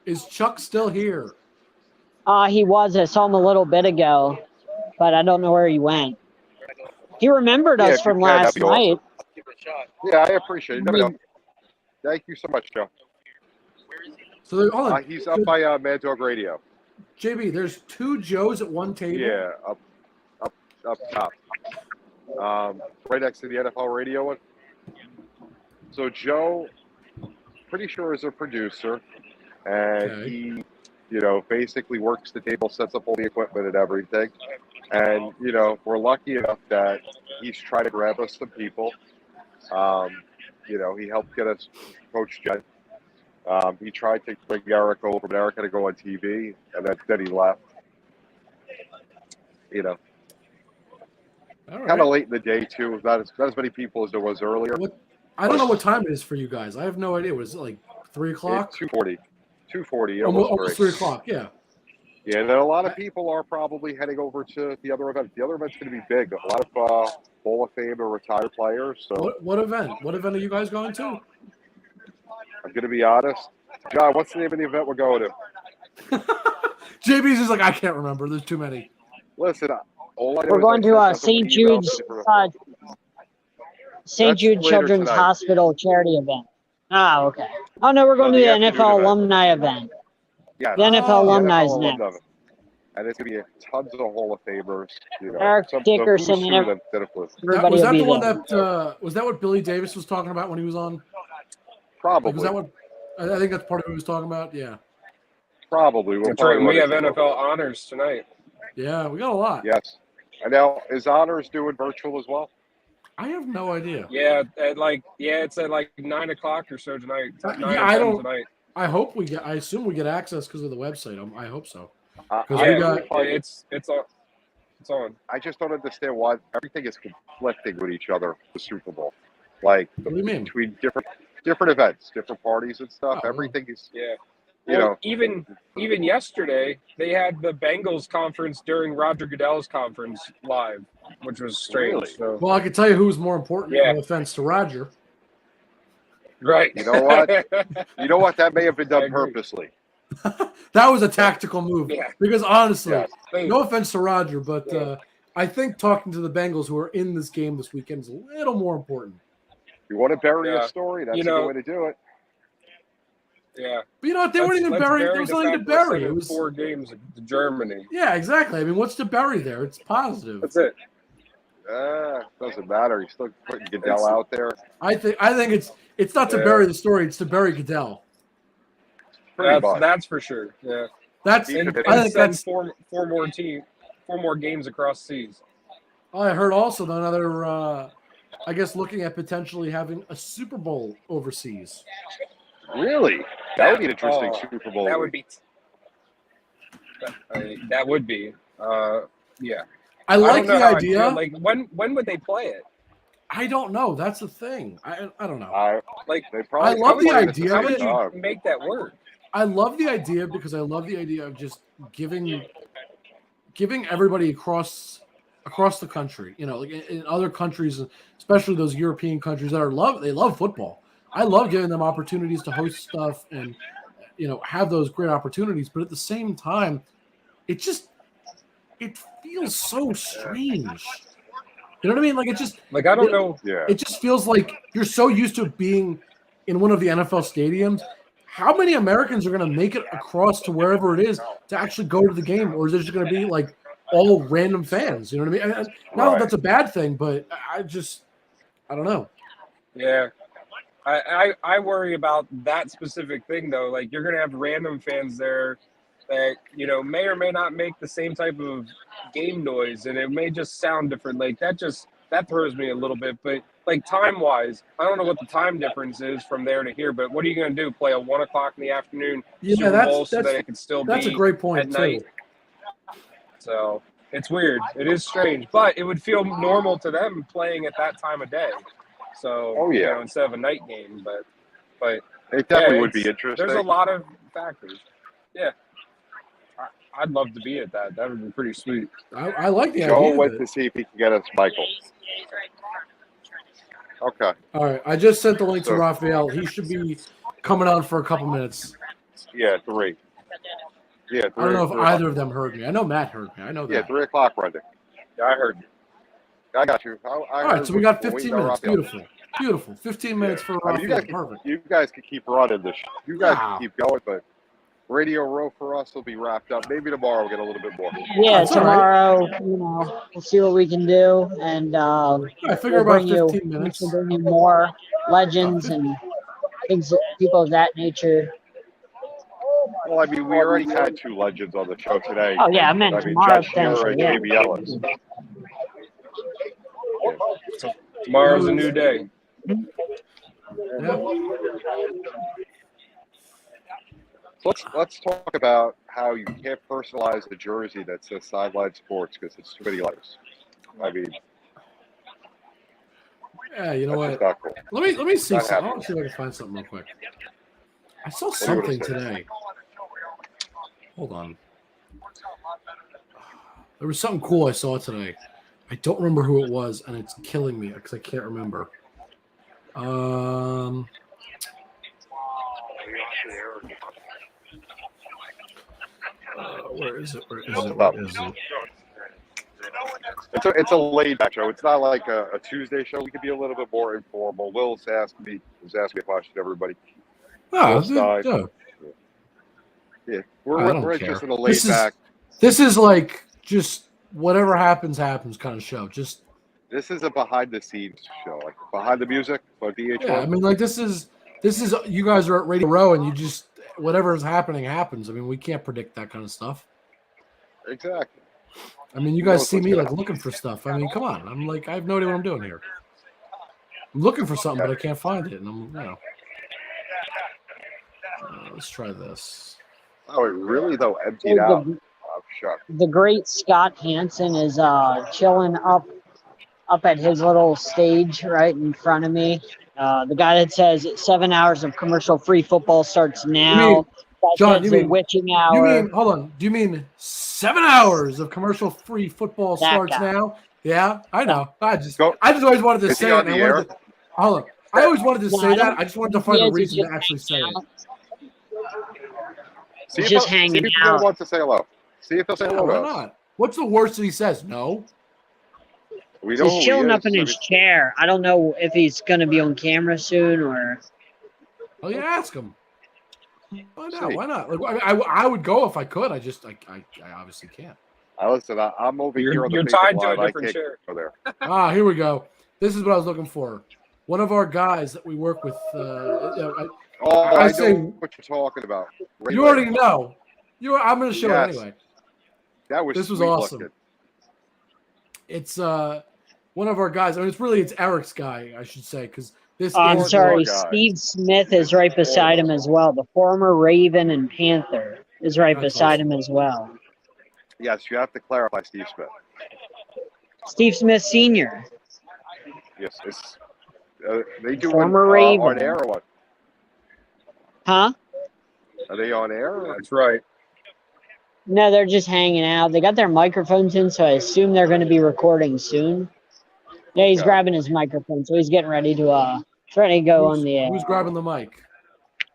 Is Chuck still here? He was. I saw him a little bit ago, but I don't know where he went. He remembered Yeah, us if you from can, that'd last be night. awesome. Yeah, I appreciate it. Let me know. Thank you so much, Joe. So hold on. He's up by Mad Dog Radio. JB, there's two Joes at one table. Yeah, up top. Right next to the NFL radio one. So Joe, pretty sure is a producer, and he, basically works the table, sets up all the equipment and everything. And, we're lucky enough that he's trying to grab us some people. He helped get us Coach Jen. He tried to bring Erica over, but Erica to go on TV, and then he left. Kind of late in the day, too. Not as many people as there was earlier. I don't know what time it is for you guys. I have no idea. Was it like 3 o'clock? 2:40. 2:40. Almost 3 o'clock, yeah. Yeah, and then a lot of people are probably heading over to the other event. The other event's going to be big. A lot of Hall of Fame or retired players. So What event? What event are you guys going to? I'm going to be honest. John, what's the name of the event we're going to? JB's is like, I can't remember. There's too many. Listen, all I know We're is going to St. Jude's St. Jude Children's tonight. Hospital charity event. Ah, okay. Oh no, we're going to the NFL alumni event. Yeah, the NFL alumni is next. Event. And it's going to be tons of Hall of Famers. Eric Dickerson and everybody was that will be the one there. that was that what Billy Davis was talking about when he was on? Probably. Was that what? I think that's part of what he was talking about. Yeah. Probably. That's right. We have NFL honors tonight. Yeah, we got a lot. Yes. And now, is honors doing virtual as well? I have no idea. Yeah, it's at like 9 o'clock or so tonight. I don't. Tonight. I hope we get. I assume we get access because of the website. I hope so. It's on. It's on. I just don't understand why everything is conflicting with each other. The Super Bowl, like what do you mean? Between different events, different parties and stuff. Everything is. Yeah. Even yesterday they had the Bengals conference during Roger Goodell's conference live, which was strange. Really? So. Well, I can tell you who was more important. Yeah. No offense to Roger. Right. You know what? That may have been done purposely. That was a tactical move. Yeah. Because honestly, Yeah. no offense to Roger, but I think talking to the Bengals who are in this game this weekend is a little more important. You want to bury a story? That's a good way to do it. Yeah. But you know what? They weren't even buried. There was nothing to bury. It was 4 games to Germany. Yeah, exactly. I mean, what's to bury there? It's positive. That's it. Doesn't matter. He's still putting Goodell out there. I think it's not to bury the story. It's to bury Goodell. That's for sure. Yeah. I think that's four more games across seas. I heard also though another. I guess looking at potentially having a Super Bowl overseas. Really? That would be an interesting Super Bowl. That would be. That would be. Yeah. I like the idea. Like when would they play it? I don't know. That's the thing. I don't know. I love the idea. How would you make that work? I love the idea because I love the idea of just giving everybody across the country. Like in other countries, especially those European countries that they love football. I love giving them opportunities to host stuff and have those great opportunities. But at the same time, it feels so strange. You know what I mean? Like it just I don't know. Yeah. It just feels like you're so used to being in one of the NFL stadiums. How many Americans are going to make it across to wherever it is to actually go to the game, or is it just going to be like all random fans? You know what I mean? Not that that's a bad thing, but I don't know. Yeah. I worry about that specific thing though. Like you're gonna have random fans there that may or may not make the same type of game noise, and it may just sound different. Like that throws me a little bit. But like time wise, I don't know what the time difference is from there to here. But what are you gonna do? Play a 1 o'clock in the afternoon Super Bowl so that it can still be a great point at night? So it's weird. It is strange, but it would feel normal to them playing at that time of day. So instead of a night game, but it definitely would be interesting. There's a lot of factors. Yeah, I'd love to be at that. That would be pretty sweet. I like the idea. Joe went to see if he can get us Michael. Okay. All right. I just sent the link to So- Raphael. He should be coming on for a couple minutes. Yeah, 3. Yeah, 3. I don't know if 3 either of them heard me. I know Matt heard me. I know that. Yeah, 3 o'clock, Brendan. Yeah, I heard you. I got you. All right, so we got 15 minutes. Raphael. Beautiful. Beautiful. 15 minutes for I mean, Raphael. Perfect. you guys can keep running this. You guys Wow. can keep going, but Radio Row for us will be wrapped up. Maybe tomorrow we'll get a little bit more. Yeah, That's all right. tomorrow, we'll see what we can do, and I figure we'll about bring you, 15 minutes. we'll bring you more legends and things, people of that nature. Well, I mean, we already had 2 legends on the show today. Oh yeah, I meant tomorrow Jeff Shearer and potentially. JB Ellis. Tomorrow's a new day. Yeah. Let's talk about how you can't personalize the jersey that says Sideline Sports because it's too many letters. I mean, Yeah, you know that's what? just not cool. Let me see Not something. I happening. want to see if I can find something real quick. I saw What do you wanna something say? today. Hold on. There was something cool I saw today. I don't remember who it was, and it's killing me because I can't remember. Where is it? Where is it? Where is it? It's a laid back show. It's not like a Tuesday show. We could be a little bit more informal. Will's asked me a question. Everybody. Oh, Will Stein. yeah. Yeah, I we're don't just care. in a laid back. This is like just whatever happens kind of show. Just This is a behind the scenes show, like behind the music on VH1. yeah, I mean, like this is you guys are at Radio Row, and you just whatever is happening happens. I mean, we can't predict that kind of stuff. Exactly. I mean, you guys see me like looking for stuff. I mean, come on. I'm like, I have no idea what I'm doing here. I'm looking for something, but I can't find it, and let's try this. Oh, it really though emptied out. I'm shocked. The great Scott Hansen is chilling up at his little stage right in front of me. The guy that says 7 hours of commercial-free football starts now. John, the witching hour. You mean, hold on. Do you mean 7 hours of commercial-free football That starts guy. now? Yeah, I know. I just always wanted to Is he say on it. the I air? wanted to, hold on. I always wanted to No, say I that. don't I just wanted to think find he a is. He's reason to just actually say hanging it. out. See He's if just see hanging if Will out. wants to say hello. See if he'll say Yeah, hello why to us. not? What's the worst that he says? No. We know who He's he chilling is. up in his chair. I don't know if he's going to be on camera soon or. Oh, yeah, ask him. Find out. See. Why not? Like, I would go if I could. I obviously can't. Listen, I'm over here on the You're Facebook tied to Live. a I different can't chair. go there. Here we go. This is what I was looking for. One of our guys that we work with. I say know what you're talking about. Ray you already know. I'm going to show Yes. it anyway. That was This was sweet awesome. looking. It's one of our guys. I mean, it's Eric's guy, I should say, because this. I'm is sorry. guy. Steve Smith is right beside him as well. The former Raven and Panther is right That's beside awesome. him as well. Yes, you have to clarify Steve Smith. Steve Smith Sr. Yes, it's they do Former on Raven. air or what? Huh? Are they on air? Or? That's right. No, they're just hanging out. They got their microphones in, so I assume they're going to be recording soon. Yeah, he's Okay. grabbing his microphone, so he's getting ready to go on the air. Who's grabbing the mic?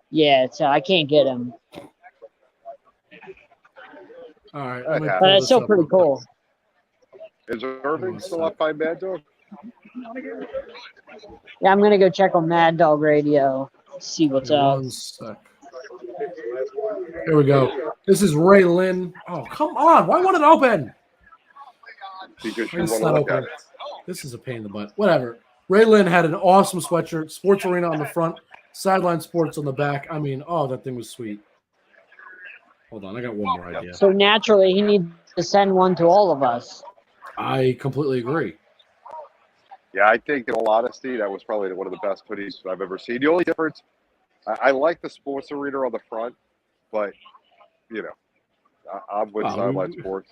Yeah, so I can't get him, All right, That happens. but it's still pretty cool. Is Irving still up by Mad Dog? Yeah, I'm gonna go check on Mad Dog Radio, see what's up. One sec. Here we go. This is Ray Lynn. Oh, come on. Why won't it open? Because you It's want to not look at open. it. This is a pain in the butt. Whatever. Ray Lynn had an awesome sweatshirt. Sports Arena on the front. Sideline Sports on the back. I mean, that thing was sweet. Hold on. I got one more idea. So naturally, he needs to send one to all of us. I completely agree. Yeah, I think in all honesty, that was probably one of the best hoodies I've ever seen. The only difference, I like the Sports Arena on the front, but, I'm with Sideline Sports.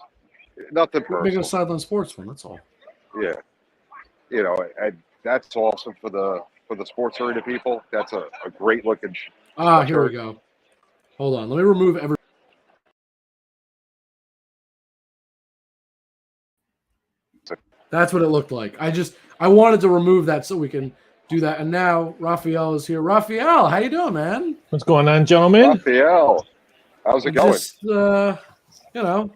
Nothing We're making a personal. Sideline Sports one. That's all. Yeah. And that's awesome for the Sports Arena people. That's a great looking Here we go. Hold on. Let me remove every. That's what it looked like. I wanted to remove that so we can do that. And now Raphael is here. Raphael, how you doing, man? What's going on, gentlemen? Raphael, how's it going? Just, you know.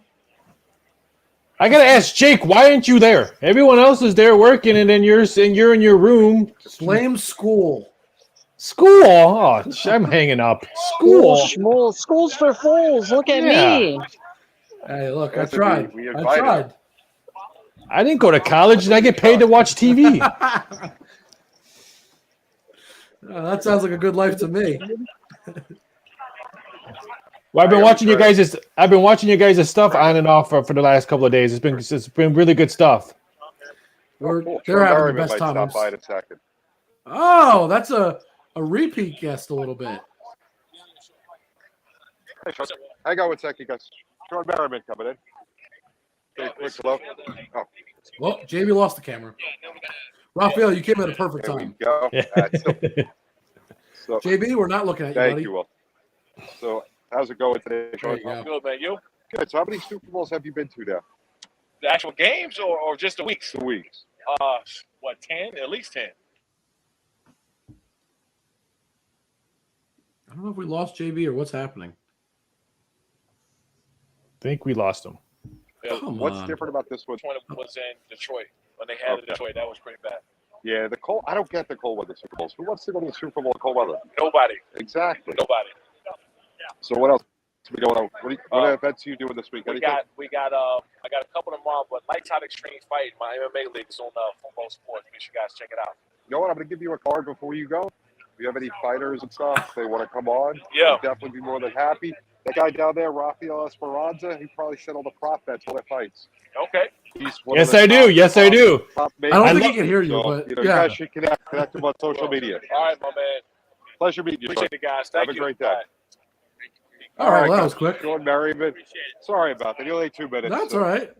I gotta ask Jake, why aren't you there? Everyone else is there working, and then you're in your room. Blame school. School? Oh, I'm hanging up. School. School's for fools. Look at me. Hey, look, I That's tried. we I invited tried. him. I didn't go to college, and I get paid to watch TV. That sounds like a good life to me. Well, I've been watching you guys'. I've been watching you guys' stuff on and off for the last couple of days. It's been really good stuff. They're Sean having the Merriman best might times. stop by in a second. Oh, that's a repeat guest a little bit. Hey, Sean. Hang on one second, guys. Sean Merriman coming in. Hey, quick hello. Oh, Well, JB lost the camera. Raphael, you came at a perfect there we time. go. That's it. So, JB, we're not looking at you, thank buddy. you, Will. So, how's it going today, There Sean? you go. Good, man. You? Good. So, how many Super Bowls have you been to now? The actual games or just the weeks? 2 weeks. What, 10? At least 10. I don't know if we lost JB or what's happening. I think we lost him. Yeah. Come What's on. different about this one? Which one was in Detroit? When they had it in Detroit, that was pretty bad. Yeah, the cold. I don't get the cold weather Super Bowls. Who wants to go to the Super Bowl in cold weather? Nobody. Exactly. Nobody. So, what else is going on? What events are you doing this week? We Anything? got I got a couple tomorrow, but Lights Out Extreme Fight, my MMA league is on Football Sports. Make sure you guys check it out. You know what? I'm going to give you a card before you go. If you have any fighters and stuff, if they want to come on, Yeah. I'd definitely be more than happy. That guy down there, Rafael Esperanza, he probably set all the prop bets for their fights. Okay. He's one Yes, of the I do. Yes, I do. top I don't think makers. he can hear you, So, but you know, yeah. you guys should connect him on social media. All right, my man. Pleasure meeting you. Appreciate it, guys. Thank Have a you. great day. All right. All right, well, that guys. was quick. Sean Merriman. Sorry about that. You're only 2 minutes. That's all right.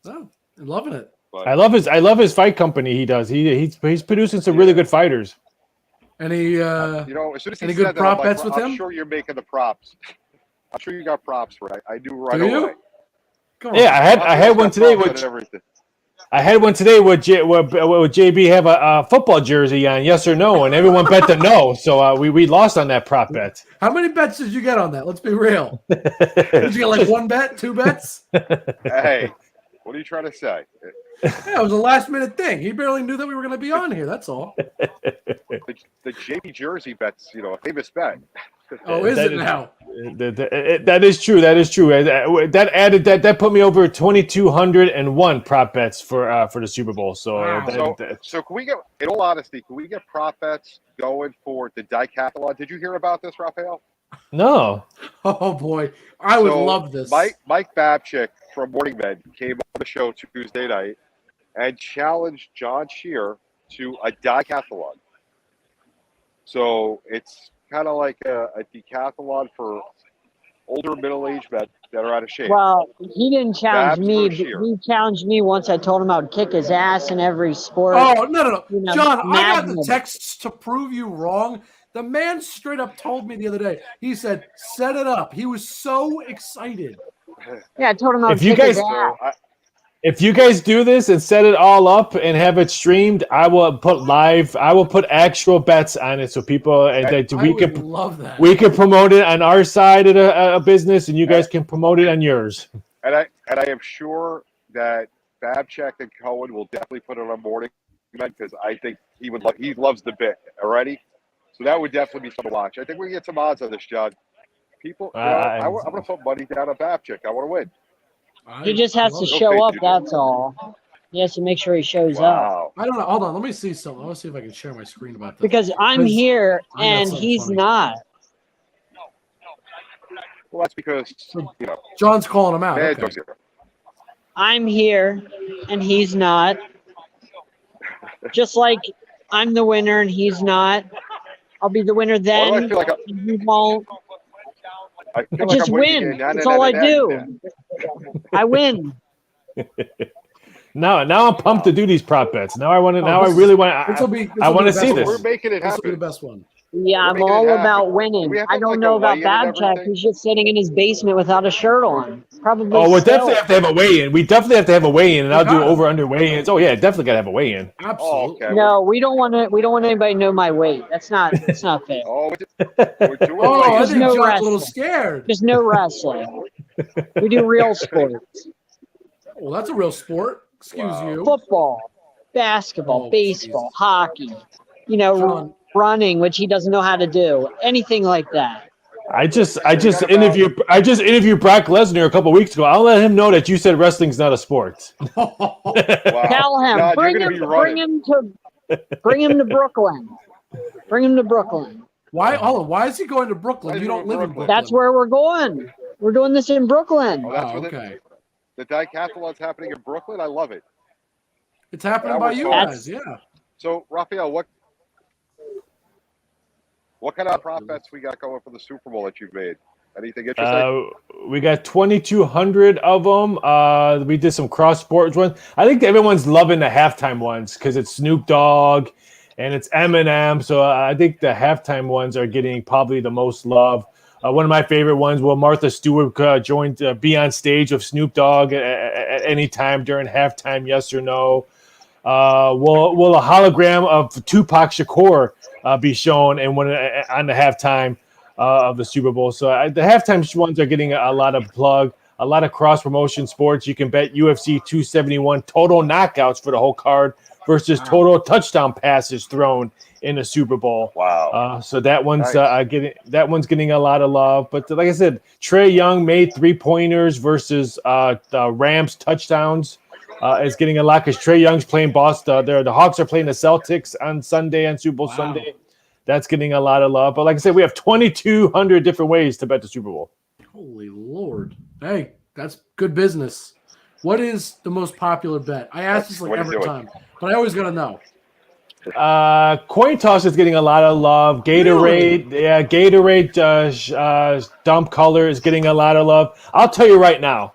No, I'm loving it. But I love his fight company. He does. He's producing some really good fighters. Any you know, as soon as he any said good that, prop I'm like, bets with I'm him? sure you're making the props. I'm sure you got props for it. I do right Do you? away. Come Yeah, on. I had one today Props on with everything. would JB have a football jersey on? Yes or no? And everyone bet the no. So we lost on that prop bet. How many bets did you get on that? Let's be real. Did you get like 1 bet, 2 bets? Hey, what are you trying to say? Yeah, it was a last minute thing. He barely knew that we were going to be on here. That's all. The JB jersey bet's, you know, a famous bet. Oh, is That it now? That is true. That is true. That added that put me over 2,201 prop bets for the Super Bowl. So, Wow. So can we get, in all honesty, can we get prop bets going for the decathlon? Did you hear about this, Raphael? no. Oh boy, I would So, love this. Mike Babchick from Morning Men came on the show Tuesday night and challenged John Shear to a decathlon. So it's kind of like a decathlon for older middle-aged men that are out of shape. Well, he didn't challenge Babs me. versus Shear. He challenged me once. I told him I would kick his ass in every sport. Oh no, You know, John! I got the madness. texts to prove you wrong. The man straight up told me the other day. He said, "Set it up." He was so excited. Yeah, I told him I would If you kick his guys- ass. So If you guys do this and set it all up and have it streamed, I will put actual bets on it so people that I we would can love that. we can promote it on our side of a business, and you guys can promote it on yours. And I am sure that Babchick and Cohen will definitely put it on Morning Men because I think he loves the bit already. So that would definitely be something to watch. I think we can get some odds on this, John. People, I'm going to put money down on Babchick. I want to win. He just has to love it. show Okay, up. dude. That's all. He has to make sure he shows up. Wow. I don't know. Hold on. Let me see something. Let's see if I can share my screen about this. Because I'm Because here I know and something he's funny. not. Well, that's because, you know, John's calling him out. bad Okay. dogs here. I'm here and he's not. Just like I'm the winner and he's not. I'll be the winner Why do then. I feel like And he won't. I feel I like just I'm winning win. the game. That's all I do. I win. Now I'm pumped to do these prop bets. Now I want to. Now I this really is- want. This will be. I want to see the best this. We're one. making it This will be the happen. best one. Yeah, We're I'm making it all happen. about Do winning. we have I to don't like know a about weigh-in and Babcock. everything? He's just sitting in his basement without a shirt on. Probably Oh, we'll definitely still. have to have a weigh-in. We definitely have to have a weigh-in, and We I'll do gotta. over/under weigh-ins. Oh yeah, definitely gotta have a weigh-in. Oh, Absolutely. okay. No, we don't want to. We don't want anybody to know my weight. That's not fair. Oh, we're doing Oh, I Just weigh-in. think no John's a little wrestling. scared. Just no wrestling. We do real sports. Well, that's a real sport. Excuse Wow. you. Football, basketball, Oh, baseball, Jesus. hockey. You know, John, running, which he doesn't know how to do. Anything like that. I just So we got about interviewed Brock Lesnar a couple weeks ago. I'll let him know that you said wrestling's not a sport. wow. Tell him. John, you're Bring gonna him. be running. Bring him to Brooklyn. Bring him to Brooklyn. why? Hold on. Why is he going to Brooklyn? Why is You he don't going live to in Brooklyn? Brooklyn. That's where we're going. We're doing this in Brooklyn. Oh, that's Oh, where okay. the decathlon's happening in Brooklyn. I love it. It's happening Now by we're you talking. guys. Yeah. So, Raphael, what kind of prop bets we got going for the Super Bowl that you've made? Anything interesting? We got 2,200 of them. We did some cross sports ones. I think everyone's loving the halftime ones because it's Snoop Dogg and it's Eminem. So I think the halftime ones are getting probably the most love. One of my favorite ones, will Martha Stewart be on stage with Snoop Dogg at any time during halftime, yes or no? Will a hologram of Tupac Shakur be shown and on the halftime of the Super Bowl? So the halftime ones are getting a lot of plug, a lot of cross promotion sports. You can bet UFC 271 total knockouts for the whole card versus total touchdown passes thrown in the Super Bowl. Wow. So that one's Nice. getting a lot of love. But like I said, Trae Young made 3-pointers versus the Rams touchdowns. Is getting a lot because Trae Young's playing Boston. The Hawks are playing the Celtics on Sunday, on Super Bowl Sunday. That's getting a lot of love. But like I said, we have 2,200 different ways to bet the Super Bowl. Holy Lord. Hey, that's good business. What is the most popular bet? I ask this like What are you every doing? time, but I always got to know. Coin toss is getting a lot of love. Gatorade, Gatorade dump color is getting a lot of love. I'll tell you right now,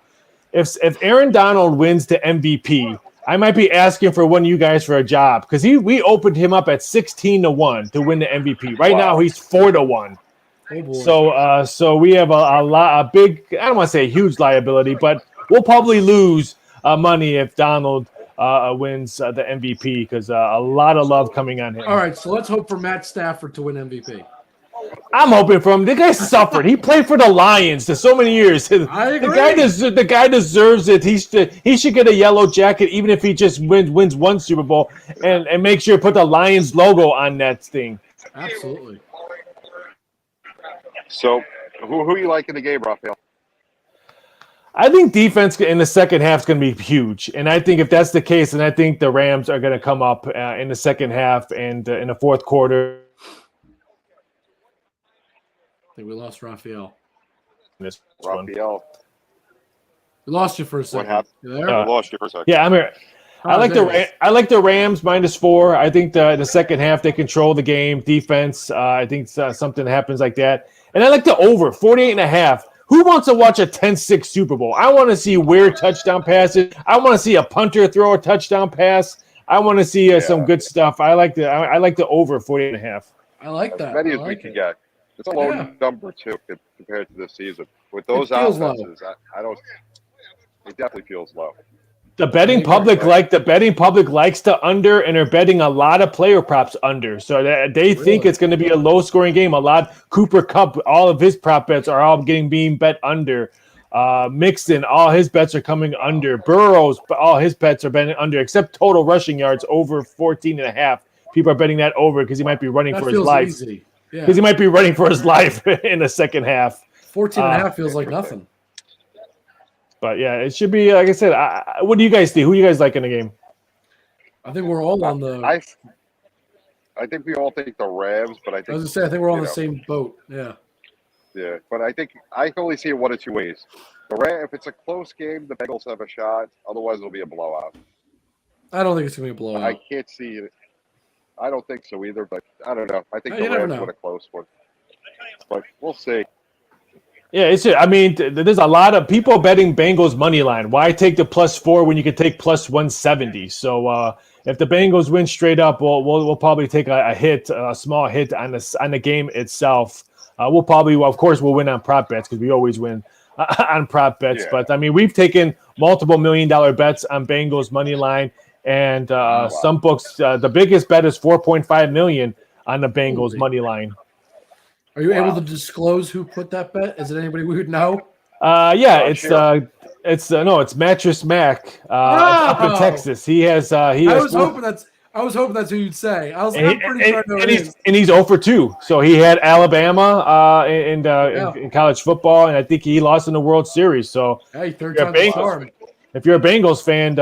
if Aaron Donald wins the MVP, I might be asking for one of you guys for a job because we opened him up at 16-1 to win the MVP. Right now he's 4-1. Oh boy. So we have a big, I don't want to say a huge liability, but we'll probably lose money if Donald wins the MVP because a lot of love coming on him. All right, so let's hope for Matt Stafford to win MVP. I'm hoping for him. The guy suffered. He played for the Lions for so many years. I agree. The guy deserves it. He should get a yellow jacket even if he just wins one Super Bowl and make sure to put the Lions logo on that thing. Absolutely. So, who you like in the game, Raphael? I think defense in the second half is going to be huge. And I think if that's the case, then I think the Rams are going to come up in the second half and in the fourth quarter. I think we lost Raphael. Raphael. We lost you for a second. What happened? You there? We lost you for a second. Yeah, I'm here. I like the Rams -4. I think the second half they control the game, defense. I think something happens like that. And I like the over 48.5. Who wants to watch a 10-6 Super Bowl? I want to see weird touchdown passes. I want to see a punter throw a touchdown pass. I want to see some good stuff. I like the over 48.5. I like that. Many I as we like can it. get. It's a low number too compared to this season. With those offenses, I don't. It definitely feels low. The betting public likes the under, and they're betting a lot of player props under. So they think it's going to be a low scoring game. Cooper Kupp, all of his prop bets are all being bet under. Mixon, all his bets are coming under. Burrows, all his bets are betting under, except total rushing yards over 14.5. People are betting that over because he might be running for his life. Easy. Yeah. Because he might be running for his life in the second half. 14.5 feels like nothing. But yeah, it should be, like I said, what do you guys think? Who do you guys like in the game? I think we're all on the. I think we all think the Rams, but I think. I was gonna say I think we're all on the same boat. Yeah. Yeah, but I think I can only see it one of two ways. The Rams, if it's a close game, the Bengals have a shot. Otherwise, it'll be a blowout. I don't think it's gonna be a blowout. I can't see it. I don't think so either, but I don't know. I think You the never Rams know. win a close one, but we'll see. Yeah, there's a lot of people betting Bengals money line. Why take the +4 when you could take +170? So if the Bengals win straight up, we'll probably take a small hit on the game itself. We'll win on prop bets because we always win on prop bets. Yeah. But I mean, we've taken multiple $1 million bets on Bengals money line, and some books the biggest bet is 4.5 million on the Bengals money line. Are you able to disclose who put that bet? Is it anybody we would know? Yeah, it's Mattress Mac up in Texas. He has. I was hoping that's who you'd say. I'm pretty sure I know it is. And he's 0 for 2. So he had Alabama in college football, and I think he lost in the World Series. So hey, third time the charm. If you're a Bengals fan,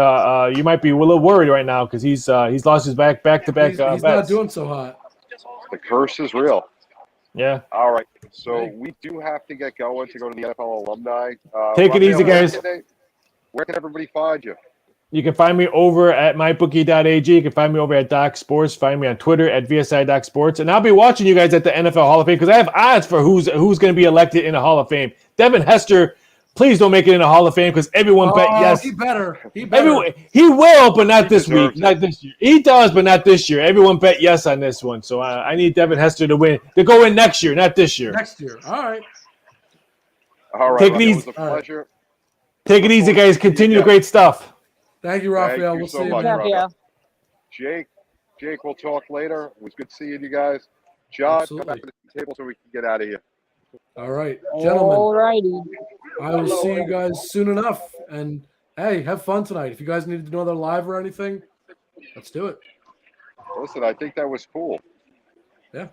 you might be a little worried right now because he's lost his back-to-back. He's not doing so hot. The curse is real. Yeah. All right. So we do have to get going to go to the NFL alumni. Take it easy, guys. Where can everybody find you? You can find me over at mybookie.ag. You can find me over at Doc Sports. Find me on Twitter at VSI Doc Sports. And I'll be watching you guys at the NFL Hall of Fame because I have odds for who's going to be elected in the Hall of Fame. Devin Hester, please don't make it in the Hall of Fame because everyone bet yes. He better. He will, but not this week. Not this year. He does, but not this year. Everyone bet yes on this one. So I need Devin Hester to win. To go in next year, not this year. Next year. All right. All right. Take it easy. It was a pleasure. Take it easy, guys. Continue great stuff. Thank you, Raphael. Thank you so much, Raphael. Jake, we'll talk later. It was good seeing you guys. John, come back to the table so we can get out of here. All right, gentlemen. All righty. I will see you guys soon enough. And hey, have fun tonight. If you guys need to do another live or anything, let's do it. Listen, I think that was cool. Yeah.